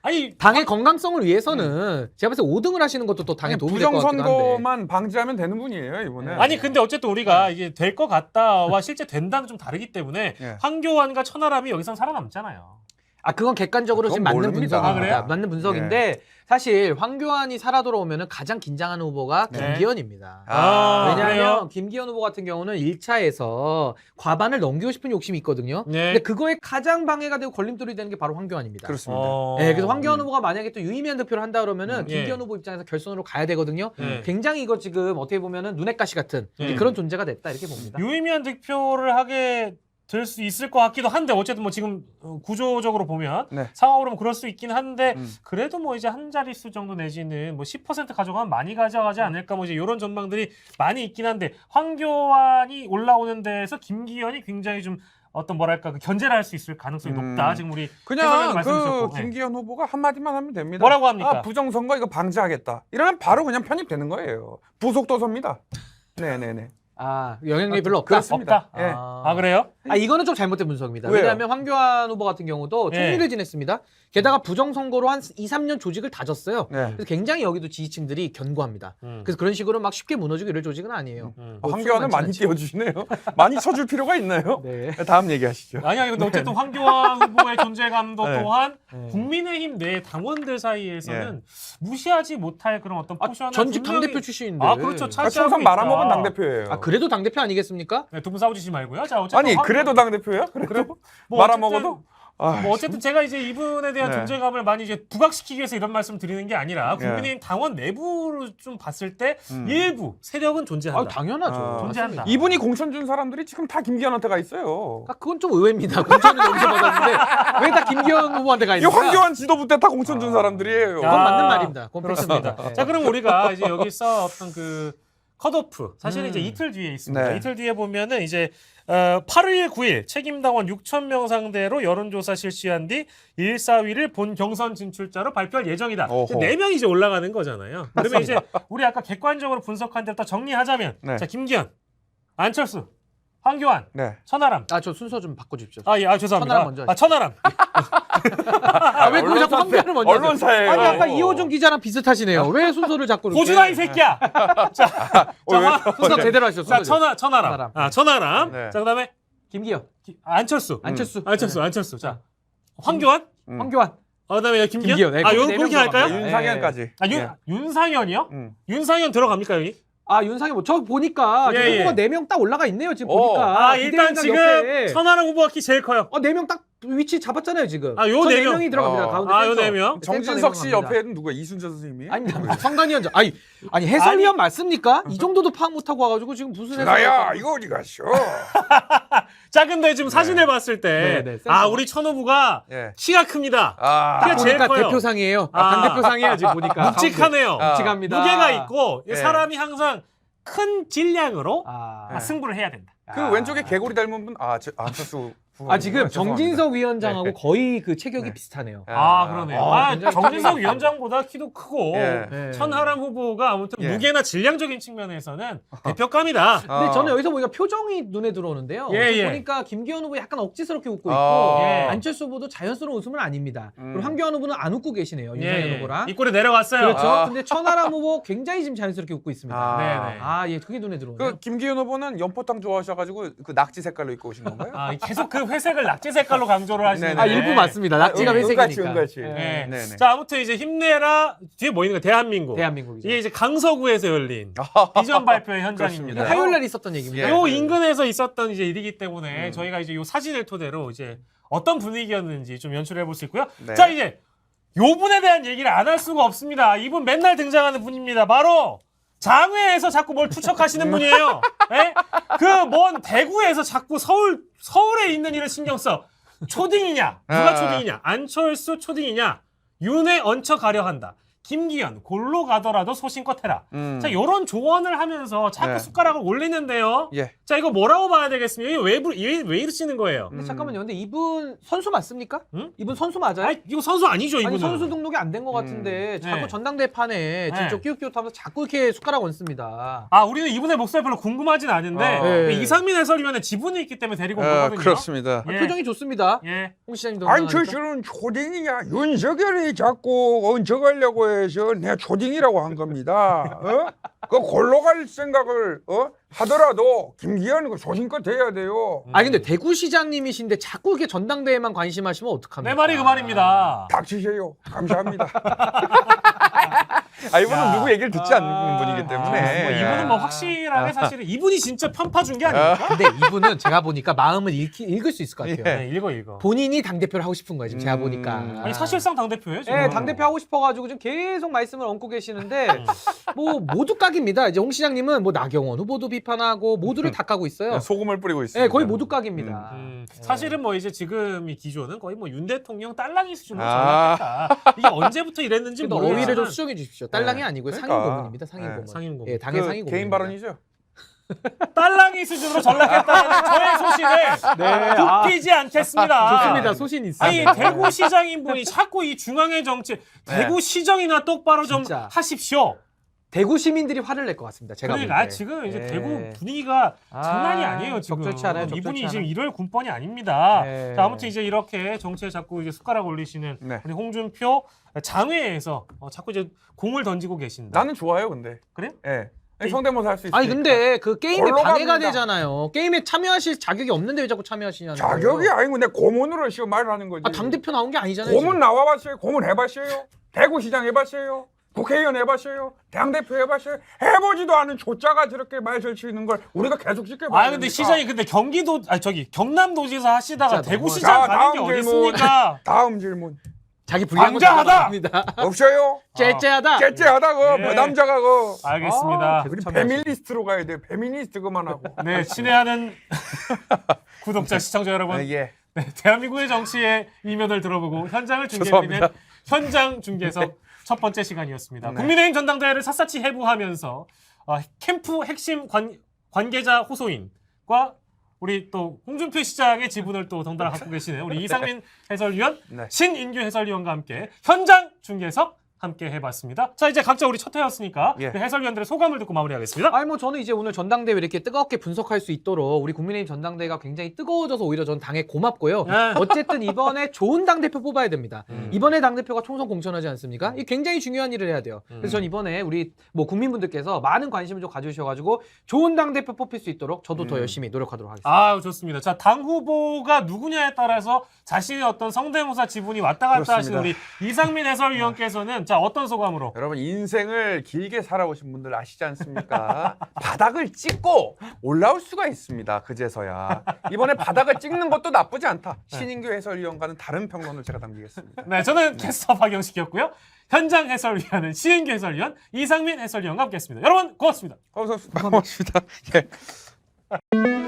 Speaker 1: 아니
Speaker 2: 당의 건강성을 위해서는 제가 봤을 때 5등을 하시는 것도 또 당에 도움이 될 것 같기도 한데.
Speaker 4: 부정선거만 방지하면 되는 분이에요 이번에.
Speaker 1: 아니 근데 어쨌든 우리가 이게 될 것 같다와 실제 된다는 좀 다르기 때문에
Speaker 4: 예.
Speaker 1: 황교안과 천하람이 여기선 살아남잖아요.
Speaker 2: 아 그건 객관적으로
Speaker 4: 그건
Speaker 2: 지금 맞는
Speaker 4: 모릅니다.
Speaker 1: 아,
Speaker 2: 분석입니다.
Speaker 1: 그래요?
Speaker 2: 맞는 분석인데 사실 황교안이 살아 돌아오면은 가장 긴장하는 후보가
Speaker 1: 네.
Speaker 2: 김기현입니다.
Speaker 1: 아,
Speaker 2: 왜냐하면
Speaker 1: 그래요?
Speaker 2: 김기현 후보 같은 경우는 1차에서 과반을 넘기고 싶은 욕심이 있거든요.
Speaker 1: 네.
Speaker 2: 근데 그거에 가장 방해가 되고 걸림돌이 되는 게 바로 황교안입니다.
Speaker 4: 그렇습니다.
Speaker 2: 네, 그래서 황교안 후보가 만약에 또 유의미한 득표를 한다 그러면은
Speaker 1: 예.
Speaker 2: 김기현 후보 입장에서 결선으로 가야 되거든요.
Speaker 1: 네.
Speaker 2: 굉장히 이거 지금 어떻게 보면은 눈엣 가시 같은
Speaker 1: 예.
Speaker 2: 그런 존재가 됐다 이렇게 봅니다.
Speaker 1: 유의미한 득표를 하게 될 수 있을 것 같기도 한데 어쨌든 뭐 지금 구조적으로 보면
Speaker 4: 네.
Speaker 1: 상황으로는 그럴 수 있긴 한데
Speaker 4: 음.
Speaker 1: 그래도 뭐 이제 한 자릿수 정도 내지는 뭐 10% 가져가면 많이 가져가지 않을까 뭐 이제 이런 전망들이 많이 있긴 한데 황교안이 올라오는 데에서 김기현이 굉장히 좀 어떤 뭐랄까 그 견제를 할 수 있을 가능성이 높다. 지금 우리 해설위원님
Speaker 4: 그냥
Speaker 1: 말씀
Speaker 4: 그
Speaker 1: 주셨고. 네.
Speaker 4: 김기현 후보가 한마디만 하면 됩니다.
Speaker 1: 뭐라고 합니까?
Speaker 4: 아, 부정선거 이거 방지하겠다. 이러면 바로 그냥 편입되는 거예요. 부속도서입니다. 네네네.
Speaker 2: 아 영향력이 별로 없다.
Speaker 4: 그렇습니다.
Speaker 1: 없다?
Speaker 4: 예.
Speaker 1: 아 그래요?
Speaker 2: 아 이거는 좀 잘못된 분석입니다.
Speaker 4: 왜요?
Speaker 2: 왜냐하면 황교안 후보 같은 경우도
Speaker 1: 예.
Speaker 2: 총리를 지냈습니다. 게다가 부정선거로 한 2, 3년 조직을 다졌어요.
Speaker 4: 네.
Speaker 2: 그래서 굉장히 여기도 지지층들이 견고합니다. 그래서 그런 식으로 막 쉽게 무너지고 이럴 조직은 아니에요.
Speaker 4: 황교안은 많이
Speaker 2: 많지
Speaker 4: 띄워주시네요. 많이 쳐줄 필요가 있나요?
Speaker 2: 네.
Speaker 4: 다음 얘기하시죠.
Speaker 1: 아니 근데 어쨌든 황교안 후보의 존재감도
Speaker 4: 네.
Speaker 1: 또한
Speaker 2: 네.
Speaker 1: 국민의힘 내 당원들 사이에서는 무시하지 못할 그런 어떤
Speaker 2: 아,
Speaker 1: 포션을
Speaker 2: 전직
Speaker 1: 분명히-
Speaker 2: 당대표 출신인데.
Speaker 1: 아 그렇죠.
Speaker 4: 총선
Speaker 1: 차지하고
Speaker 4: 말아먹은
Speaker 1: 있다.
Speaker 4: 당대표예요.
Speaker 2: 아 그래도 당대표 아니겠습니까?
Speaker 1: 네, 두분 싸우지 말고요. 자 어쨌든
Speaker 4: 아니
Speaker 1: 황-
Speaker 4: 그래도 당대표예요? 그래도
Speaker 1: 뭐
Speaker 4: 말아먹어도?
Speaker 1: 뭐 어쨌든 제가 이제 이분에 대한
Speaker 4: 네.
Speaker 1: 존재감을 많이 이제 부각시키기 위해서 이런 말씀 드리는 게 아니라
Speaker 4: 네.
Speaker 1: 국민의힘 당원 내부로 좀 봤을 때
Speaker 4: 음.
Speaker 1: 일부 세력은
Speaker 2: 아
Speaker 1: 존재한다.
Speaker 2: 당연하죠.
Speaker 4: 아,
Speaker 1: 존재한다.
Speaker 4: 이분이 공천 준 사람들이 지금 다 김기현한테 가 있어요.
Speaker 2: 아, 그건 좀 의외입니다. 공천을 여기서 받았는데 왜 다 김기현 후보한테 가
Speaker 4: 이
Speaker 2: 있는가?
Speaker 4: 황교안 지도부 때 다 공천 준 사람들이에요.
Speaker 1: 야.
Speaker 2: 그건 맞는 말입니다. 그건
Speaker 1: 그렇습니다.
Speaker 2: 팩트입니다.
Speaker 1: 자 그럼 우리가 이제 여기서 어떤 그 컷오프 사실은 이제 이틀 뒤에 있습니다.
Speaker 4: 네.
Speaker 1: 이틀 뒤에 보면은 이제 8일 9일 책임당원 6천 명 상대로 여론조사 실시한 뒤 1, 4위를 본 경선 진출자로 발표할 예정이다.
Speaker 4: 어허.
Speaker 1: 4명이 이제 올라가는 거잖아요. 그러면 이제 우리 아까 객관적으로 분석한 데부터 정리하자면
Speaker 4: 네.
Speaker 1: 자 김기현, 안철수, 황교안,
Speaker 4: 네.
Speaker 1: 천하람.
Speaker 2: 아 저 순서 좀 바꿔주십시오.
Speaker 1: 아, 예, 아, 죄송합니다.
Speaker 2: 천하람 먼저
Speaker 1: 아, 천하람.
Speaker 2: 왜 그걸 자꾸 황교안을 먼저 하세요?
Speaker 4: 언론사예요.
Speaker 2: 아니 아까 이호준 기자랑 비슷하시네요. 왜 순서를 자꾸 이렇게?
Speaker 1: 고준아 이 새끼야. 자,
Speaker 2: 순서 제대로 하시죠.
Speaker 1: 자,
Speaker 2: 순서.
Speaker 1: 천하람. 아, 천하람.
Speaker 4: 네.
Speaker 1: 자, 그다음에
Speaker 2: 김기현,
Speaker 1: 안철수.
Speaker 2: 안철수,
Speaker 1: 안철수. 자, 황교안.
Speaker 2: 황교안.
Speaker 1: 그다음에 김기현.
Speaker 2: 김기현. 네,
Speaker 1: 아, 요
Speaker 2: 네
Speaker 1: 그렇게
Speaker 2: 명
Speaker 1: 할까요?
Speaker 2: 들어갑니다.
Speaker 4: 윤상현까지.
Speaker 1: 아,
Speaker 4: 예.
Speaker 1: 윤상현이요?
Speaker 4: 음.
Speaker 1: 윤상현 들어갑니까 여기?
Speaker 2: 아 윤상현 뭐 저 보니까
Speaker 1: 예,
Speaker 2: 후보가 4명 딱 올라가 있네요 지금
Speaker 4: 어.
Speaker 2: 보니까.
Speaker 1: 아, 일단
Speaker 2: 비대위원장
Speaker 1: 지금
Speaker 2: 옆에.
Speaker 1: 천하람 후보가 키 제일 커요.
Speaker 2: 4명 딱 위치 잡았잖아요 지금.
Speaker 1: 아, 요
Speaker 2: 저
Speaker 1: 네 명.
Speaker 2: 4명이 들어갑니다.
Speaker 4: 어.
Speaker 2: 가운데
Speaker 1: 아, 요
Speaker 2: 센터.
Speaker 1: 4명.
Speaker 4: 정진석 씨
Speaker 2: 센터 네 명
Speaker 4: 옆에는 누가 이순재 선생님이에요?
Speaker 2: 갑니다. 아니 성관위원장. 아니 해설위원 맞습니까? 이 정도도 파악 못하고 와가지고 지금 무슨
Speaker 4: 나야 이거 어디 갔어?
Speaker 1: 자, 근데 지금 사진을 봤을 때
Speaker 2: 네, 네,
Speaker 1: 아,
Speaker 2: 센터.
Speaker 1: 우리 천 후보가
Speaker 4: 예.
Speaker 1: 키가 큽니다.
Speaker 4: 아,
Speaker 1: 키가 제일
Speaker 2: 보니까
Speaker 1: 커요.
Speaker 2: 대표상이에요.
Speaker 1: 아.
Speaker 2: 당대표상이야 지금 보니까.
Speaker 1: 묵직하네요.
Speaker 4: 아.
Speaker 2: 묵직합니다.
Speaker 1: 무게가 있고
Speaker 4: 예.
Speaker 1: 사람이 항상 큰 질량으로
Speaker 2: 아,
Speaker 1: 승부를 해야 된다.
Speaker 4: 그 왼쪽에 개구리 닮은 분, 안철수.
Speaker 2: 아 지금
Speaker 4: 죄송합니다.
Speaker 2: 정진석 위원장하고
Speaker 4: 네.
Speaker 2: 거의 그 체격이
Speaker 4: 네.
Speaker 2: 비슷하네요.
Speaker 1: 아, 그러네요.
Speaker 2: 아,
Speaker 1: 아,
Speaker 2: 굉장히
Speaker 1: 정진석
Speaker 2: 크네요.
Speaker 1: 위원장보다 키도 크고
Speaker 4: 예.
Speaker 2: 네.
Speaker 1: 천하람 후보가 아무튼
Speaker 4: 예.
Speaker 1: 무게나 질량적인 측면에서는 대표감이다.
Speaker 2: 근데
Speaker 4: 어.
Speaker 2: 저는 여기서 보니까 표정이 눈에 들어오는데요.
Speaker 1: 예, 예.
Speaker 2: 보니까 김기현 후보 약간 억지스럽게 웃고 있고
Speaker 1: 예.
Speaker 2: 안철수 후보도 자연스러운 웃음은 아닙니다.
Speaker 4: 음.
Speaker 2: 그리고 황교안 후보는 안 웃고 계시네요. 윤상현 후보랑.
Speaker 1: 이 꼴에 내려왔어요.
Speaker 2: 그렇죠.
Speaker 4: 아.
Speaker 2: 근데 천하람 후보 굉장히 지금 자연스럽게 웃고 있습니다.
Speaker 4: 아.
Speaker 1: 네네.
Speaker 2: 아, 예, 그게 눈에 들어오네요.
Speaker 4: 그 김기현 후보는 연포탕 좋아하셔가지고 그 낙지 색깔로 입고 오신 건가요?
Speaker 1: 아, 계속 그 회색을 낙지 색깔로 강조를 하시는.
Speaker 4: 네네.
Speaker 2: 아, 일부 맞습니다. 낙지가 회색이니까.
Speaker 4: 은같이.
Speaker 1: 네.
Speaker 4: 네네.
Speaker 1: 자, 아무튼 이제 힘내라 뒤에 뭐 있는 거 대한민국.
Speaker 2: 대한민국이죠.
Speaker 1: 이게 이제 강서구에서 열린 비전 발표의 현장입니다.
Speaker 4: 그렇습니다.
Speaker 2: 화요일 날 있었던 얘기입니다.
Speaker 4: 예.
Speaker 1: 요 인근에서 있었던 이제 일이기 때문에 저희가 이제 요 사진을 토대로 이제 어떤 분위기였는지 좀 연출해 볼 수 있고요.
Speaker 4: 네.
Speaker 1: 자, 이제 요 분에 대한 얘기를 안 할 수가 없습니다. 이분 맨날 등장하는 분입니다. 바로 장외에서 자꾸 뭘 투척하시는 분이에요. 그 먼 대구에서 자꾸 서울에 있는 일을 신경 써. 초딩이냐? 누가
Speaker 4: 아.
Speaker 1: 초딩이냐? 안철수 초딩이냐? 윤에 얹혀 가려 한다. 김기현 골로 가더라도 소신껏 해라.
Speaker 4: 음.
Speaker 1: 자, 요런 조언을 하면서 자꾸
Speaker 4: 네.
Speaker 1: 숟가락을 올리는데요.
Speaker 4: 예.
Speaker 1: 자, 이거 뭐라고 봐야 되겠습니까? 이거 왜 이러시는 거예요?
Speaker 2: 근데 잠깐만요. 근데 이분 선수 맞습니까?
Speaker 1: 응?
Speaker 2: 이분 선수 맞아요?
Speaker 1: 아니, 이거 선수 아니죠, 이분은.
Speaker 2: 아니 선수 등록이 안 된 것 같은데 자꾸
Speaker 1: 네.
Speaker 2: 전당대판에
Speaker 1: 네.
Speaker 2: 진짜 끼웃끼웃하면서 자꾸 이렇게 숟가락 얹습니다.
Speaker 1: 아, 우리는 이분의 목소리 별로 궁금하진 않은데
Speaker 2: 네.
Speaker 1: 이상민 해설위원의 지분이 있기 때문에 데리고 온 거거든요.
Speaker 4: 그렇습니다.
Speaker 1: 예.
Speaker 2: 표정이 좋습니다.
Speaker 1: 예.
Speaker 2: 홍 시장님도
Speaker 5: 아니
Speaker 2: 건강하니까.
Speaker 5: 저는 초딩이냐 윤석열이 자꾸 얹어가려고 해서 내가 초딩이라고 한 겁니다. 어? 그 골로 갈 생각을 하더라도 김기현 그 소신껏 해야 돼요.
Speaker 2: 아니 근데 대구시장님이신데 자꾸 이렇게 전당대회만 관심하시면 어떡합니까?
Speaker 1: 내 말이 그 말입니다.
Speaker 5: 닥치세요. 감사합니다.
Speaker 4: 아 이분은 누구 얘기를 듣지 않는 분이기 때문에.
Speaker 1: 뭐 이분은 뭐 확실하게 사실은 이분이 진짜 편파 준 게 아닙니까?
Speaker 2: 근데 이분은 제가 보니까 마음을 읽을 수 있을 것 같아요.
Speaker 1: 네, 읽어.
Speaker 2: 본인이 당대표를 하고 싶은 거예요, 지금 제가
Speaker 4: 음.
Speaker 2: 보니까.
Speaker 1: 아니 사실상 당대표예요, 지금.
Speaker 2: 네, 당대표 하고 싶어가지고 지금 계속 말씀을 얹고 계시는데, 뭐, 모두 각입니다. 이제 홍 시장님은 뭐 나경원 후보도 비판하고, 모두를 다 까고 있어요.
Speaker 4: 소금을 뿌리고 있습니다.
Speaker 2: 네, 거의 모두 각입니다.
Speaker 1: 사실은 뭐 이제 지금 이 기조는 거의 뭐 윤 대통령 딸랑이 수준으로
Speaker 4: 아.
Speaker 1: 전락했다. 이게 언제부터 이랬는지
Speaker 2: 근데
Speaker 1: 모르겠지만
Speaker 2: 어휘를 좀 수정해 주십시오. 딸랑이
Speaker 4: 네.
Speaker 2: 아니고요.
Speaker 4: 그러니까.
Speaker 2: 상임고문입니다. 상임고문.
Speaker 4: 네.
Speaker 1: 상임고문.
Speaker 2: 예, 당의
Speaker 4: 그
Speaker 2: 상임고문.
Speaker 4: 개인 발언이죠.
Speaker 1: 딸랑이 수준으로 전락했다는 저의 소신을 굽히지 않겠습니다.
Speaker 2: 좋습니다. 소신 있어요.
Speaker 1: 아니 대구시장인 분이 자꾸 이 중앙의 정치 대구시정이나 똑바로 좀
Speaker 2: 진짜.
Speaker 1: 하십시오.
Speaker 2: 대구 시민들이 화를 낼 것 같습니다. 제가 볼
Speaker 1: 그러니까
Speaker 2: 때.
Speaker 1: 지금 이제
Speaker 2: 네.
Speaker 1: 대구 분위기가 장난이 아니에요 지금.
Speaker 2: 적절치 않아요. 적절치
Speaker 1: 이분이
Speaker 2: 않아요.
Speaker 1: 지금 이럴 군번이 아닙니다.
Speaker 2: 네.
Speaker 1: 자, 아무튼 이제 이렇게 정치에 자꾸 이제 숟가락 올리시는
Speaker 4: 네.
Speaker 1: 우리 홍준표 장외에서 자꾸 이제 공을 던지고 계신다.
Speaker 4: 나는 좋아요, 근데.
Speaker 1: 그래요?
Speaker 4: 예. 성대모사 할 수 있으니까.
Speaker 2: 아니 근데 그 게임에
Speaker 5: 골로
Speaker 2: 방해가
Speaker 5: 갑니다.
Speaker 2: 되잖아요. 게임에 참여하실 자격이 없는데 왜 자꾸 참여하시냐는
Speaker 5: 자격이
Speaker 2: 거예요.
Speaker 5: 아니고 내 고문으로 지금 말을 하는 거지.
Speaker 2: 아, 당대표 나온 게 아니잖아요.
Speaker 5: 고문 나와봤어요? 고문 해봤어요? 대구시장 해봤어요? 국회의원 해봤어요? 당대표 해봤어요? 해보지도 않은 조짜가 저렇게 말 설치는 걸 우리가 계속 지켜봐야
Speaker 1: 아 근데 시장이 근데 경기도 경남도지사 하시다가
Speaker 2: 진짜
Speaker 1: 대구시장
Speaker 5: 너무하다.
Speaker 1: 가는 게
Speaker 5: 다음
Speaker 1: 어디
Speaker 5: 질문.
Speaker 1: 있습니까?
Speaker 5: 다음 질문.
Speaker 2: 자기 불리한
Speaker 1: 방자하다!
Speaker 2: 니다
Speaker 5: 없어요?
Speaker 2: 째째하다.
Speaker 5: 째째하다 그
Speaker 1: 예.
Speaker 5: 남자가 그.
Speaker 1: 알겠습니다.
Speaker 5: 우리 페밀리스트로 가야 돼. 페미니스트 그만하고.
Speaker 1: 네, 친애하는 구독자, 시청자 여러분.
Speaker 4: 예.
Speaker 1: 네, 대한민국의 정치의 이면을 들어보고 현장을 중계해드리는 현장 중계석 첫 번째 시간이었습니다.
Speaker 4: 네.
Speaker 1: 국민의힘 전당대회를 샅샅이 해부하면서 캠프 핵심 관계자 호소인과 우리 또 홍준표 시장의 지분을 또 덩달아 갖고 계시는 우리 이상민 해설위원,
Speaker 4: 네.
Speaker 1: 신인규 해설위원과 함께 현장 중계석 함께 해봤습니다. 자, 이제 각자 우리 첫 회였으니까
Speaker 4: 예.
Speaker 1: 그 해설위원들의 소감을 듣고 마무리하겠습니다.
Speaker 2: 아니 뭐 저는 이제 오늘 전당대회 이렇게 뜨겁게 분석할 수 있도록 우리 국민의힘 전당대회가 굉장히 뜨거워져서 오히려 전 당에 고맙고요.
Speaker 1: 네.
Speaker 2: 어쨌든 이번에 좋은 당대표 뽑아야 됩니다.
Speaker 1: 음.
Speaker 2: 이번에 당대표가 총선 공천하지 않습니까? 이 굉장히 중요한 일을 해야 돼요. 그래서 전 이번에 우리 뭐 국민분들께서 많은 관심을 좀 가져주셔가지고 좋은 당대표 뽑힐 수 있도록 저도 더 열심히 노력하도록 하겠습니다.
Speaker 1: 아, 좋습니다. 자, 당 후보가 누구냐에 따라서 자신의 어떤 성대모사 지분이 왔다 갔다 하시는 우리 이상민 해설위원께서는 자, 어떤 소감으로?
Speaker 4: 여러분 인생을 길게 살아오신 분들 아시지 않습니까? 바닥을 찍고 올라올 수가 있습니다. 그제서야. 이번에 바닥을 찍는 것도 나쁘지 않다. 신인규 해설위원과는 다른 평론을 제가 남기겠습니다.
Speaker 1: 네, 저는 캐스터 박영식이었고요. 현장 해설위원은 신인규 해설위원, 이상민 해설위원과 함께했습니다. 여러분, 고맙습니다.
Speaker 4: 고맙습니다. 예.